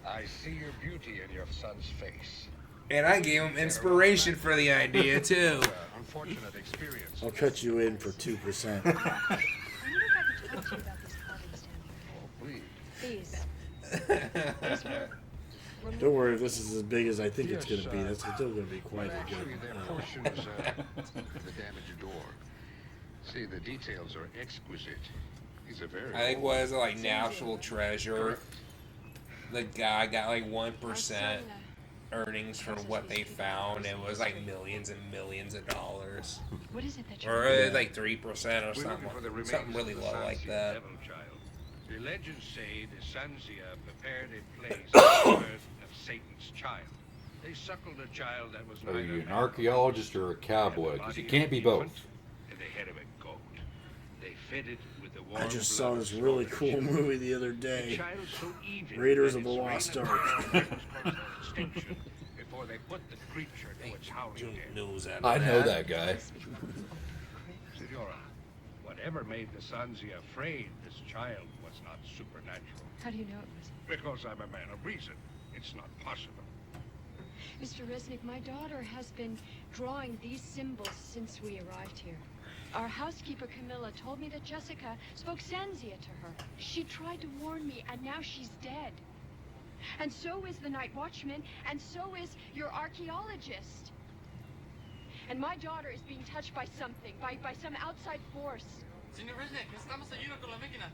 I see your beauty in your son's face. And I gave him inspiration for the idea too. Unfortunate experience. I'll cut you in for 2%. I wonder if I could talk to you about these carvings down here. Please. Don't worry, if this is as big as I think it's going to be, that's still going to be quite a good. Their portion is the damaged door. See, the details are exquisite. These are very. I think was it like National Treasure. The guy got like 1% earnings from what they found. It was like millions and millions of dollars. What is it that Or like 3% or something really low like that. The legends say the Sanzia prepared in place the birth of Satan's child. They suckled a child that was Are neither you an man archaeologist or a cowboy? Because you can't be both. and the head of a goat. They fed it with the warm I just saw blood this of really slaughtered cool sheep. movie the other The day, child so evil Raiders that of the its Lost reign of Ark. power was close to extinction before they put the creature to its howling death. I know that guy. Senora, whatever made the Sanzia afraid, this child was not supernatural. How do you know it was? Because I'm a man of reason. It's not possible. Mr. Resnick, my daughter has been drawing these symbols since we arrived here. Our housekeeper, Camilla, told me that Jessica spoke Sanzia to her. She tried to warn me, and now she's dead. And so is the night watchman, and so is your archaeologist. And my daughter is being touched by something, by some outside force. Señor Resnick, estamos ayudando con la máquina.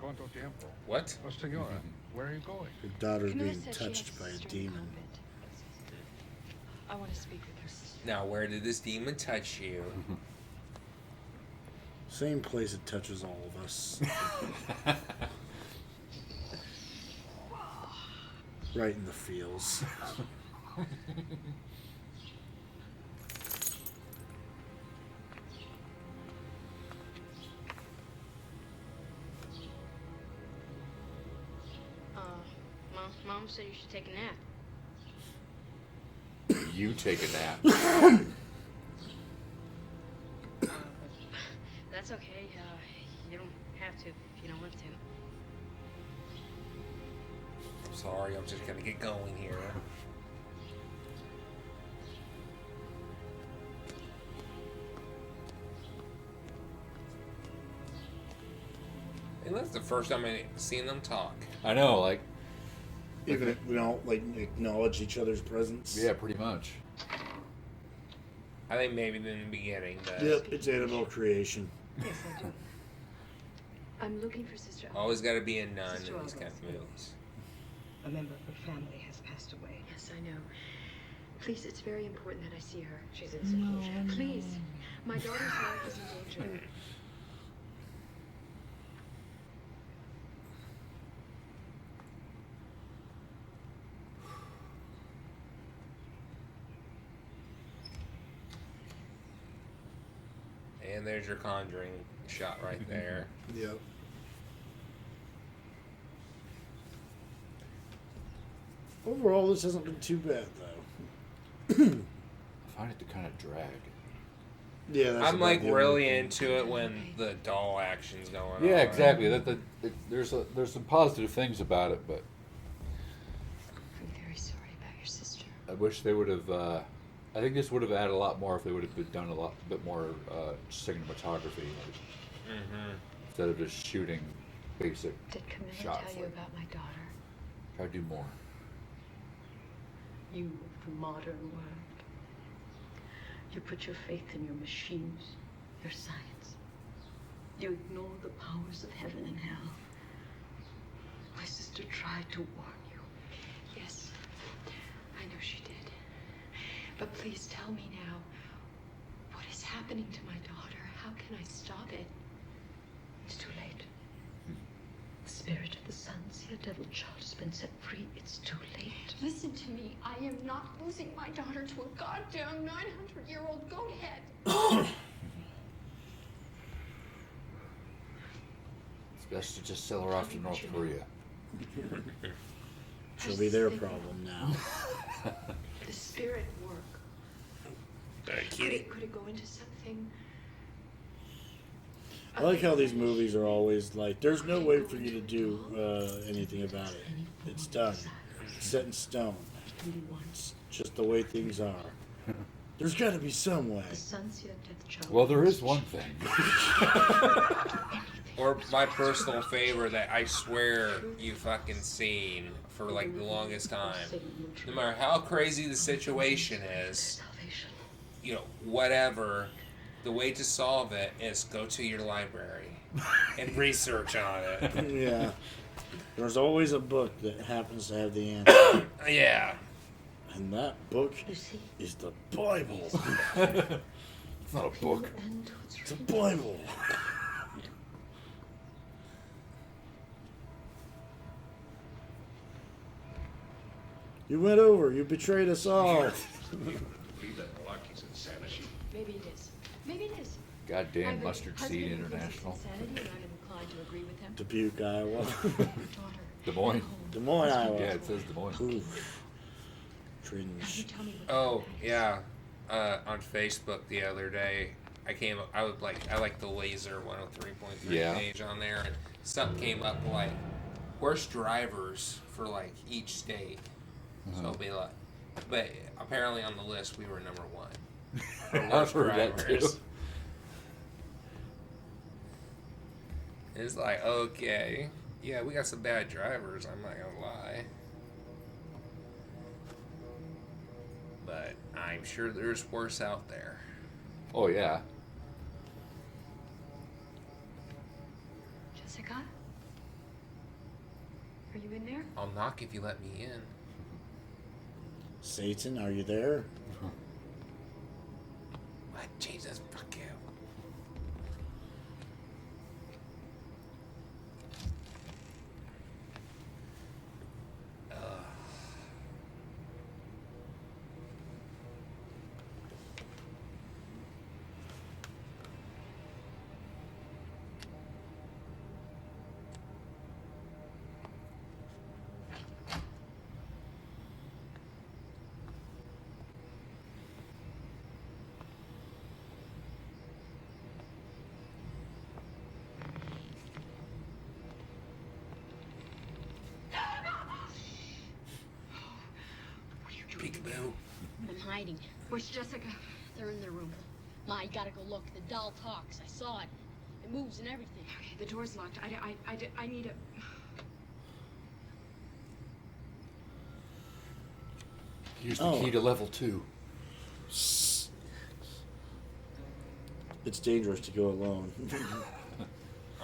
¿Cuánto tiempo? What? Oh, senora, where are you going? Your daughter's Camilla being said she touched has by a sister in the demon. convent. I want to speak with her. Now, where did this demon touch you? Same place it touches all of us. Right in the feels. Mom said you should take a nap. You take a nap. That's okay. You don't have to if you don't want to. I'm sorry, I'm just gonna get going here. And that's the first time I've seen them talk. I know, like. Even if we don't like acknowledge each other's presence. Yeah, pretty much. I think maybe in the beginning. But Yep, it's Annabelle creation. Yes, I do. I'm looking for Sister Alba. always got to be a nun Sister in these Alba. kind of movies. A member of her family has passed away. Yes, I know. Please, it's very important that I see her. She's in seclusion. Please, my daughter's life is in danger. And there's your Conjuring shot right there. Yep. Overall, this hasn't been too bad, though. I find it to kind of drag. Yeah, that's I'm about like the only really thing. into it when the doll action's going on. Yeah, exactly. There's some positive things about it, but I'm very sorry about your sister. I wish they would have. I think this would have added a lot more if they would have done a bit more cinematography instead of just shooting basic Did Camilla shot tell you footage. about my daughter? Try to do more. You of the modern world. You put your faith in your machines, your science. You ignore the powers of heaven and hell. My sister tried to warn you. Yes, I know she did. But please tell me now, what is happening to my daughter? How can I stop it? It's too late. The spirit of the Sanzia devil child has been set free. It's too late. Listen to me. I am not losing my daughter to a goddamn 900-year-old goat head. It's best to just sell her off to North Korea. She'll be their problem now. The spirit work. Could it go into something? I like how these movies are always like, there's no way for you to do anything about it. It's done. It's set in stone. It's just the way things are. There's got to be some way. Well, there is one thing. Or my personal favorite that I swear you fucking seen for like the longest time. No matter how crazy the situation is, you know, whatever, the way to solve it is go to your library and research on it. Yeah. There's always a book that happens to have the answer. Yeah. And that book is the Bible. It's not a book. It's a Bible. You went over. You betrayed us all. Believe that Malarkey's insanity. Maybe it is. Maybe it is. Goddamn Mustard Seed International. Insanity, and I'm inclined to agree with him. Dubuque, Iowa. Des Moines. Des Moines, Iowa. Yeah, it says Des Moines. Oof. Cringe. Oh yeah, on Facebook the other day, I like the Laser 103.3 Yeah. page on there, and something came up like worst drivers for like each state. So it'll be like, but apparently on the list we were number one. For I've worst heard that too. drivers. It's like, okay, yeah, we got some bad drivers. I'm not gonna lie. But I'm sure there's worse out there. Oh, yeah. Jessica? Are you in there? I'll knock if you let me in. Satan, are you there? What? Jesus, fuck you. Peekaboo. I'm hiding. Where's Jessica? They're in their room. Ma, you gotta go look. The doll talks. I saw it. It moves and everything. Okay, the door's locked. I need a... Here's the key to level 2. It's dangerous to go alone.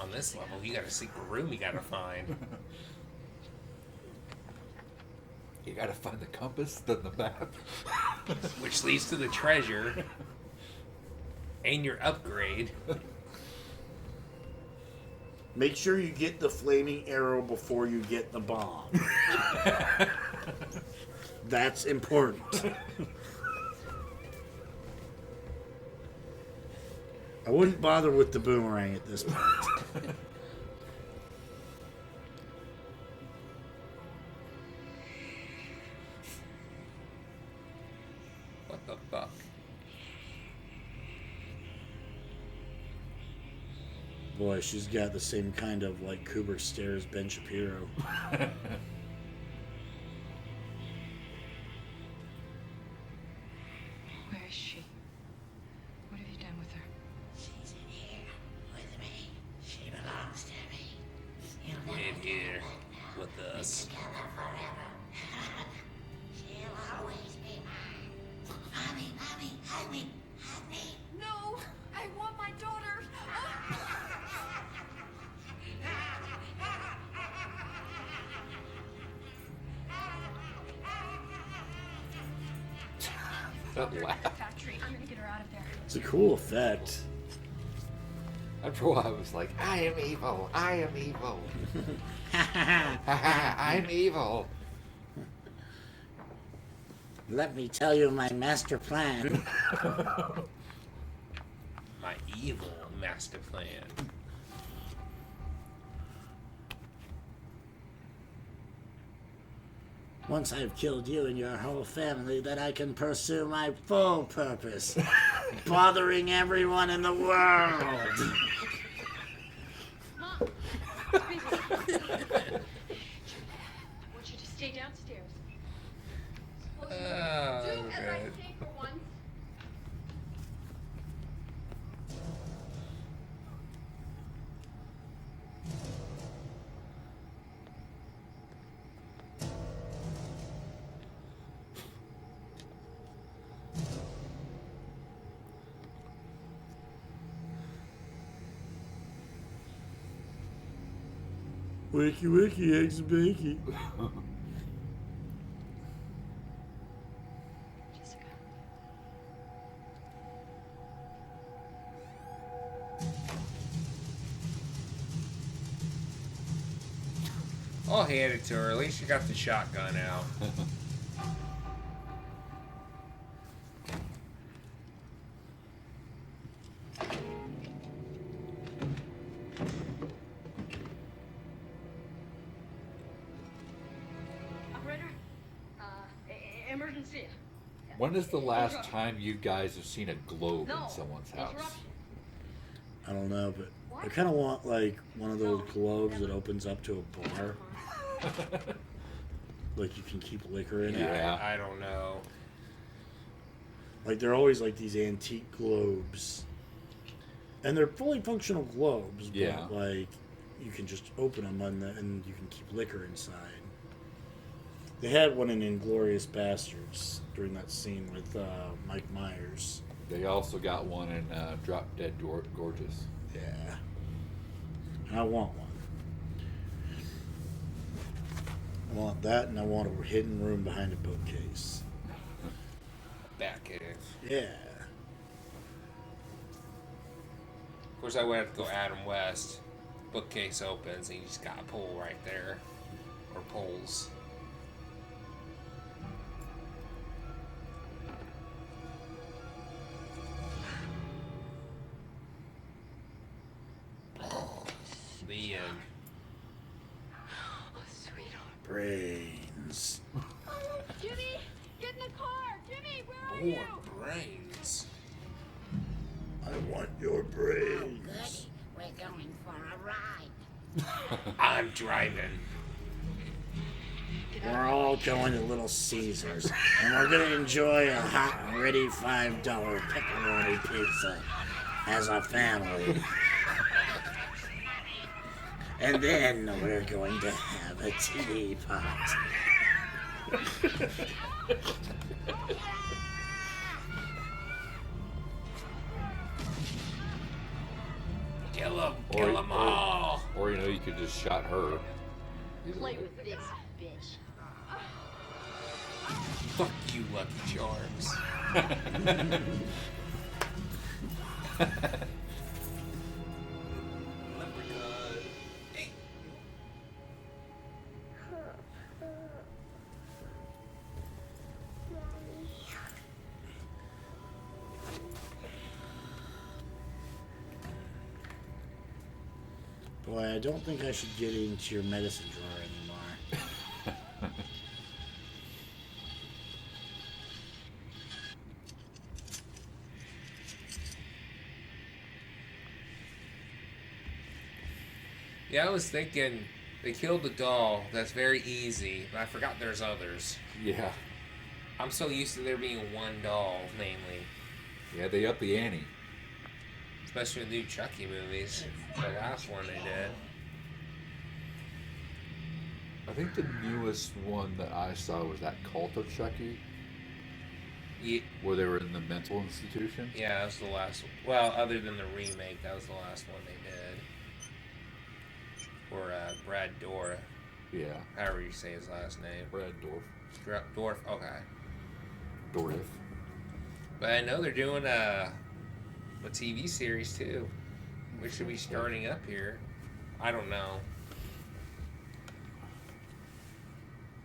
On this level, you got a secret room you gotta find. You gotta find the compass, then the map. Which leads to the treasure. And your upgrade. Make sure you get the flaming arrow before you get the bomb. That's important. I wouldn't bother with the boomerang at this point. What the fuck? Boy, she's got the same kind of like Kubrick stare as Ben Shapiro. Where is she? What have you done with her? She's in here with me. She belongs to me. In here with us. Together forever. She'll always be mine. Mommy, mommy, hug me, hug me. No, I want my daughter. That laugh. Factory. I'm gonna get her out of there. It's a cool effect. After a while, I was like, I am evil. I am evil. I'm evil. Let me tell you my master plan. My evil master plan. Once I've killed you and your whole family, then I can pursue my full purpose. Bothering everyone in the world. Baby. I want you to stay downstairs. Oh, Do as I good. say for once. Wiki wiki, eggs and bakey. I'll hand it to her. At least she got the shotgun out. Operator, emergency. When is the last time you guys have seen a globe No, in someone's house? interruption. I don't know, but I kind of want like one of those globes that opens up to a bar. Like you can keep liquor in it. Yeah. I don't know. Like they're always like these antique globes, and they're fully functional globes. But Yeah. like you can just open them and you can keep liquor inside. They had one in Inglourious Bastards during that scene with Mike Myers. They also got one in Drop Dead Gorgeous. Yeah. And I want one. I want that, and I want a hidden room behind a bookcase. Back cave. Yeah. Of course, I would have to go Adam West. Bookcase opens, and you just got a pole right there. Or poles. The end. Oh, sweetheart. Brains. Oh, Jimmy, get in the car. Jimmy, where are More you? brains. I want your brains. Goody, we're going for a ride. I'm driving. We're all going to Little Caesars, and we're going to enjoy a hot and ready $5 pepperoni pizza as a family. And then we're going to have a tea pot. Kill 'em all. Or, you know, you could just shot her. Either Play way. with this, bitch. Fuck you, Lucky Charms. Leprechaun. Hey. Boy, I don't think I should get into your medicine drawer anymore. Yeah, I was thinking they killed the doll. That's very easy. But I forgot there's others. Yeah. I'm so used to there being one doll, mainly. Yeah, they upped the ante. Especially in the new Chucky movies. The last one they did. I think the newest one that I saw was that Cult of Chucky. Yeah. Where they were in the mental institution. Yeah, that was the last one. Well, other than the remake, that was the last one they did. Or Brad Dourif. Yeah. However you say his last name. Brad Dourif. Dorf, okay. Dourif. But I know they're doing a TV series too, which should be starting up here. I don't know.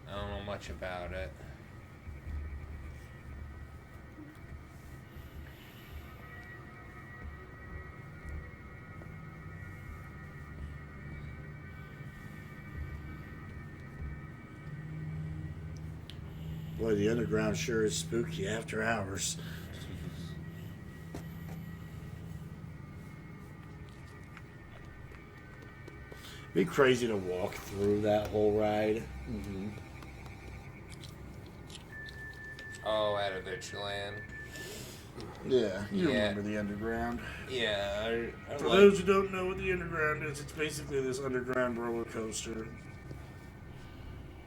I don't know much about it. Boy, the underground sure is spooky after hours. Be crazy to walk through that whole ride. Mm-hmm. Oh, at Adventureland. Yeah, you remember the underground. Yeah. For those who don't know what the underground is, it's basically this underground roller coaster.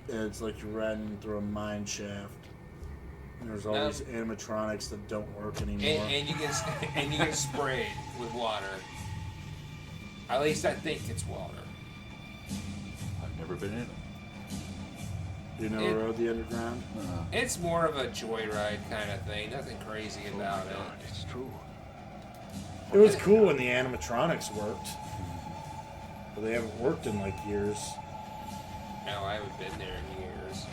And it's like you're riding through a mine shaft. And there's all these animatronics that don't work anymore. And you get sprayed with water. At least I think it's water. I've never been in it. You never rode the underground? It's more of a joyride kind of thing. Nothing crazy about it. It's true. It was cool when the animatronics worked. But they haven't worked in like years. No, I haven't been there in years.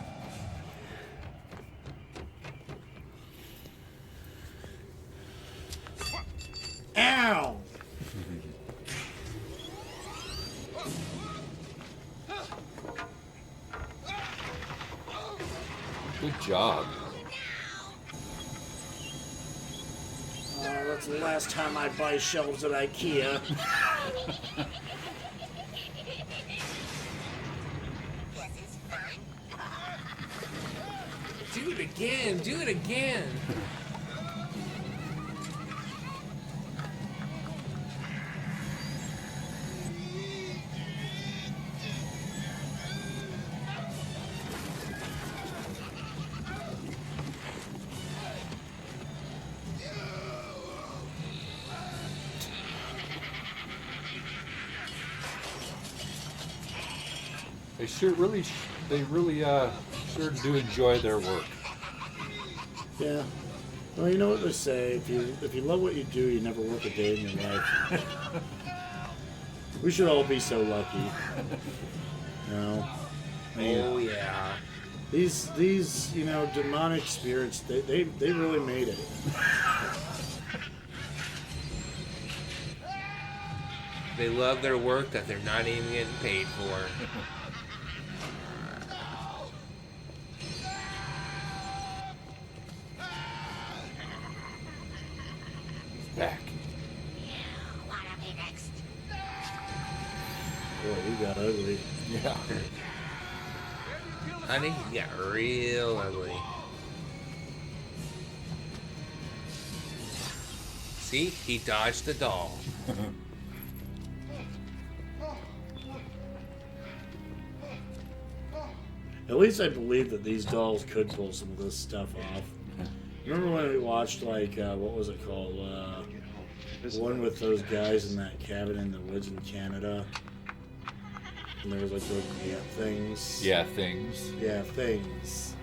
Ow! Good job. That's the last time I buy shelves at IKEA. Do it again. Do it again. They really sure do enjoy their work. Yeah. Well, you know what they say: if you love what you do, you never work a day in your life. We should all be so lucky. You know. Oh yeah. These demonic spirits, they really made it. They love their work that they're not even getting paid for. Back. Wanna be next? Boy, he got ugly. Yeah. Honey, you got real ugly. See, he dodged the doll. At least I believe that these dolls could pull some of this stuff off. Remember when we watched, like, what was it called? The one with those guys in that cabin in the woods in Canada? And there was, like, those things. Yeah, things. Yeah, things.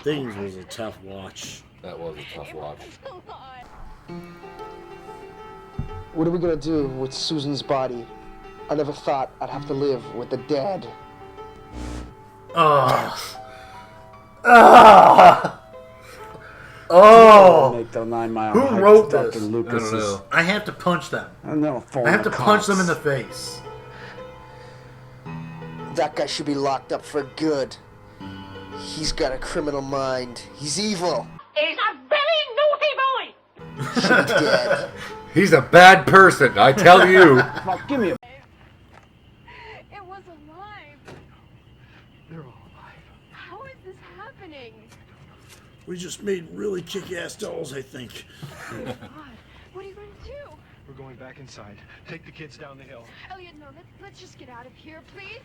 Things was a tough watch. That was a tough watch. What are we gonna do with Susan's body? I never thought I'd have to live with the dead. Oh! Make the 9 Mile Who hike wrote to this? Dr. Lucas's. I have to punch them. I have to punch them in the face. That guy should be locked up for good. He's got a criminal mind. He's evil. He's a very naughty boy! Should be dead. He's a bad person, I tell you. Now, give me a... It was alive. They're all alive. How is this happening? We just made really kick-ass dolls, I think. Oh, God. What are you going to do? We're going back inside. Take the kids down the hill. Elliot, no, let's just get out of here, please.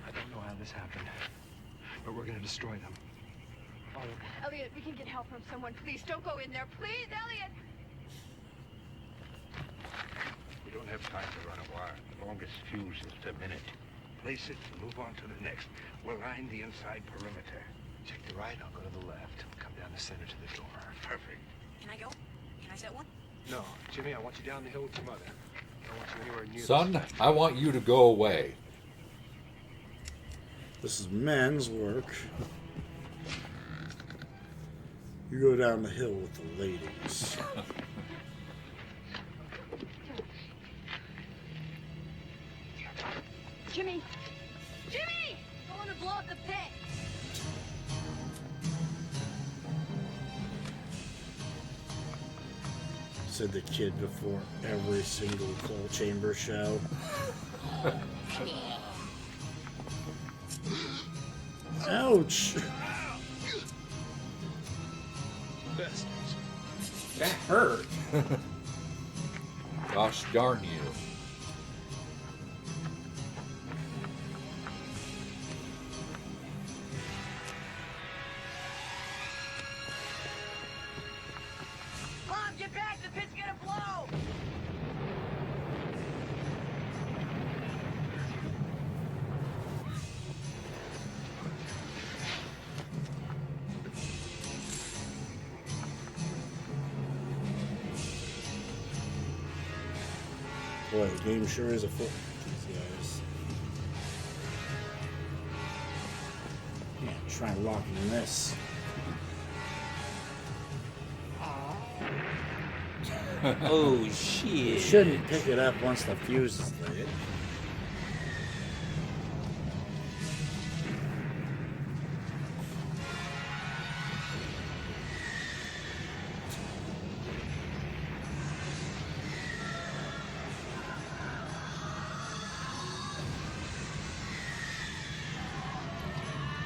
I don't know how this happened, but we're gonna destroy them. All of them. Elliot, we can get help from someone. Please, don't go in there. Please, Elliot. We don't have time to run a wire. The longest fuse is a minute. Place it and move on to the next. We'll line the inside perimeter. Take the right, I'll go to the left. Come down the center to the door. Perfect. Can I go? Can I set one? No, Jimmy, I want you down the hill with your mother. I don't want you anywhere near Son, I want you to go away. This is men's work. You go down the hill with the ladies. Jimmy! Jimmy! I want to blow up the pit. said the kid before every single Coal Chamber show. Ouch! That hurt. Gosh darn you. Mom, get back! The pit's gonna blow! Boy, the game sure is a foot. These guys. Yeah, try locking this. Oh shit! You shouldn't pick it up once the fuse is lit.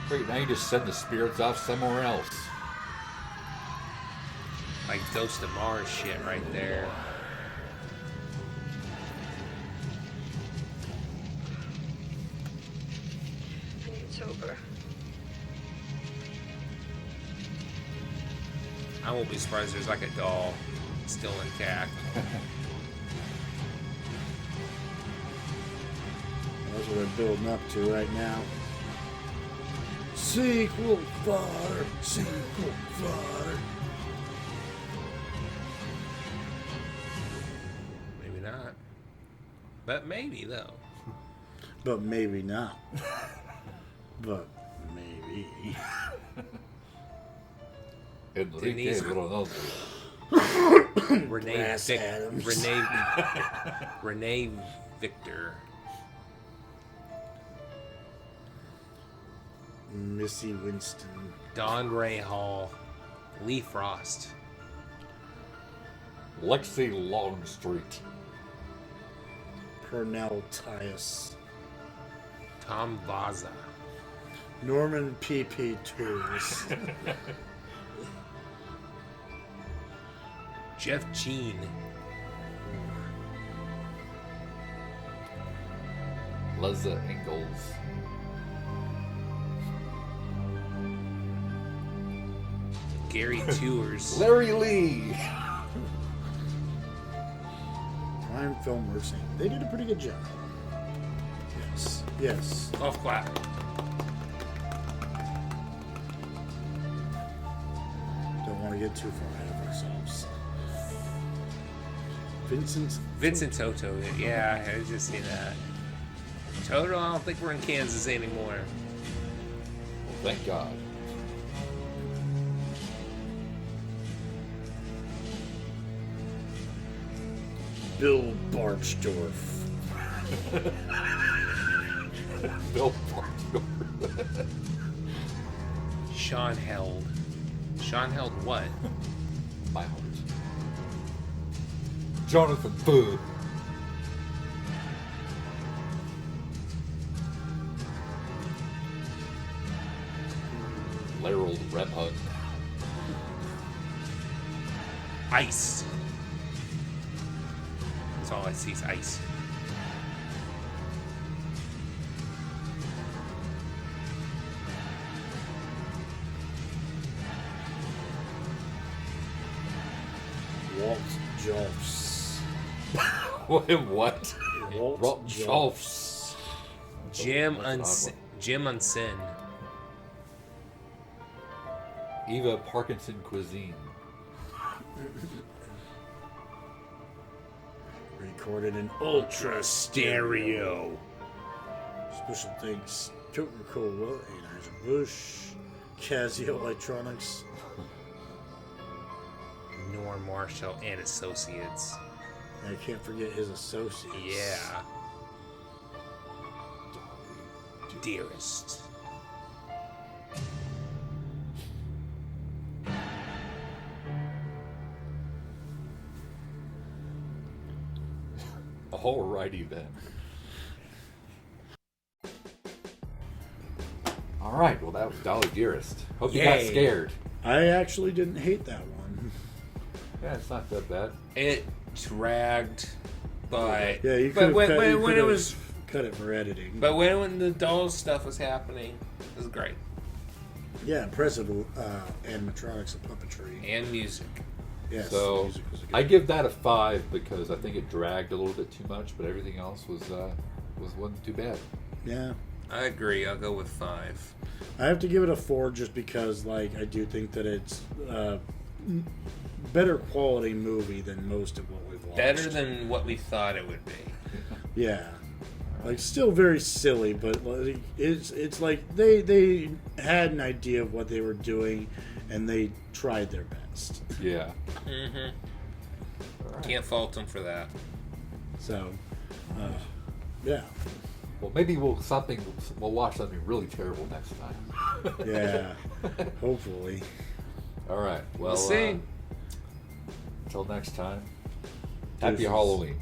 Great, now you just send the spirits off somewhere else. Like Ghost of Mars shit right there. It's over. I won't be surprised there's like a doll still intact. That's what they're building up to right now. Sequel fodder, sequel fodder. Maybe not. But maybe though. But maybe not. But maybe. Enrique Ronaldo. Renee Victor. Missy Winston. Don Ray Hall. Lee Frost. Lexi Longstreet. Pernell Tias. Tom Vaza. Norman P.P. Tours. Jeff Gene. Leza Ingalls. Gary Tours. Larry Lee. Prime Film Works. They did a pretty good job. Yes. Yes. Golf clap. Don't want to get too far ahead of ourselves. Vincent Toto. Yeah, I just see that. Toto, I don't think we're in Kansas anymore. Well, thank God. Bill Barchdorf. Bill Barchdorf. Sean Held. Sean Held what? My heart. Jonathan Boo. Laryl Rebhug. Ice. That's all I see is ice. Walt Jolfs. What? Walt Jolfs. Jim Unsin. Eva Parkinson Cuisine. Recorded in ultra stereo. Special thanks Coca-Cola, Anheuser-Busch, Casio Electronics, Norm Marshall and Associates. and I can't forget his associates. Yeah. Dearest. Alrighty then. All right. Well, that was Dolly Dearest. Hope you got Yay. scared. I actually didn't hate that one. Yeah, it's not that bad. It dragged, but Yeah, you but could when it have was cut it for editing. but when the doll stuff was happening, it was great. Yeah, impressive animatronics and puppetry. And music. Yes, the So music was good. I give that a 5 because I think it dragged a little bit too much, but everything else wasn't too bad. Yeah. I agree. I'll go with 5. I have to give it a 4 just because, like, I do think that it's better quality movie than most of what we've watched. Better than what we thought it would be. Yeah. Like, still very silly, but like, it's like they had an idea of what they were doing, and they tried their best. Yeah. Mm-hmm. Can't fault them for that. So, yeah. Well, maybe we'll watch something really terrible next time. Yeah. Hopefully. All right. Well, We'll see. Until next time. Happy Deuces. Halloween.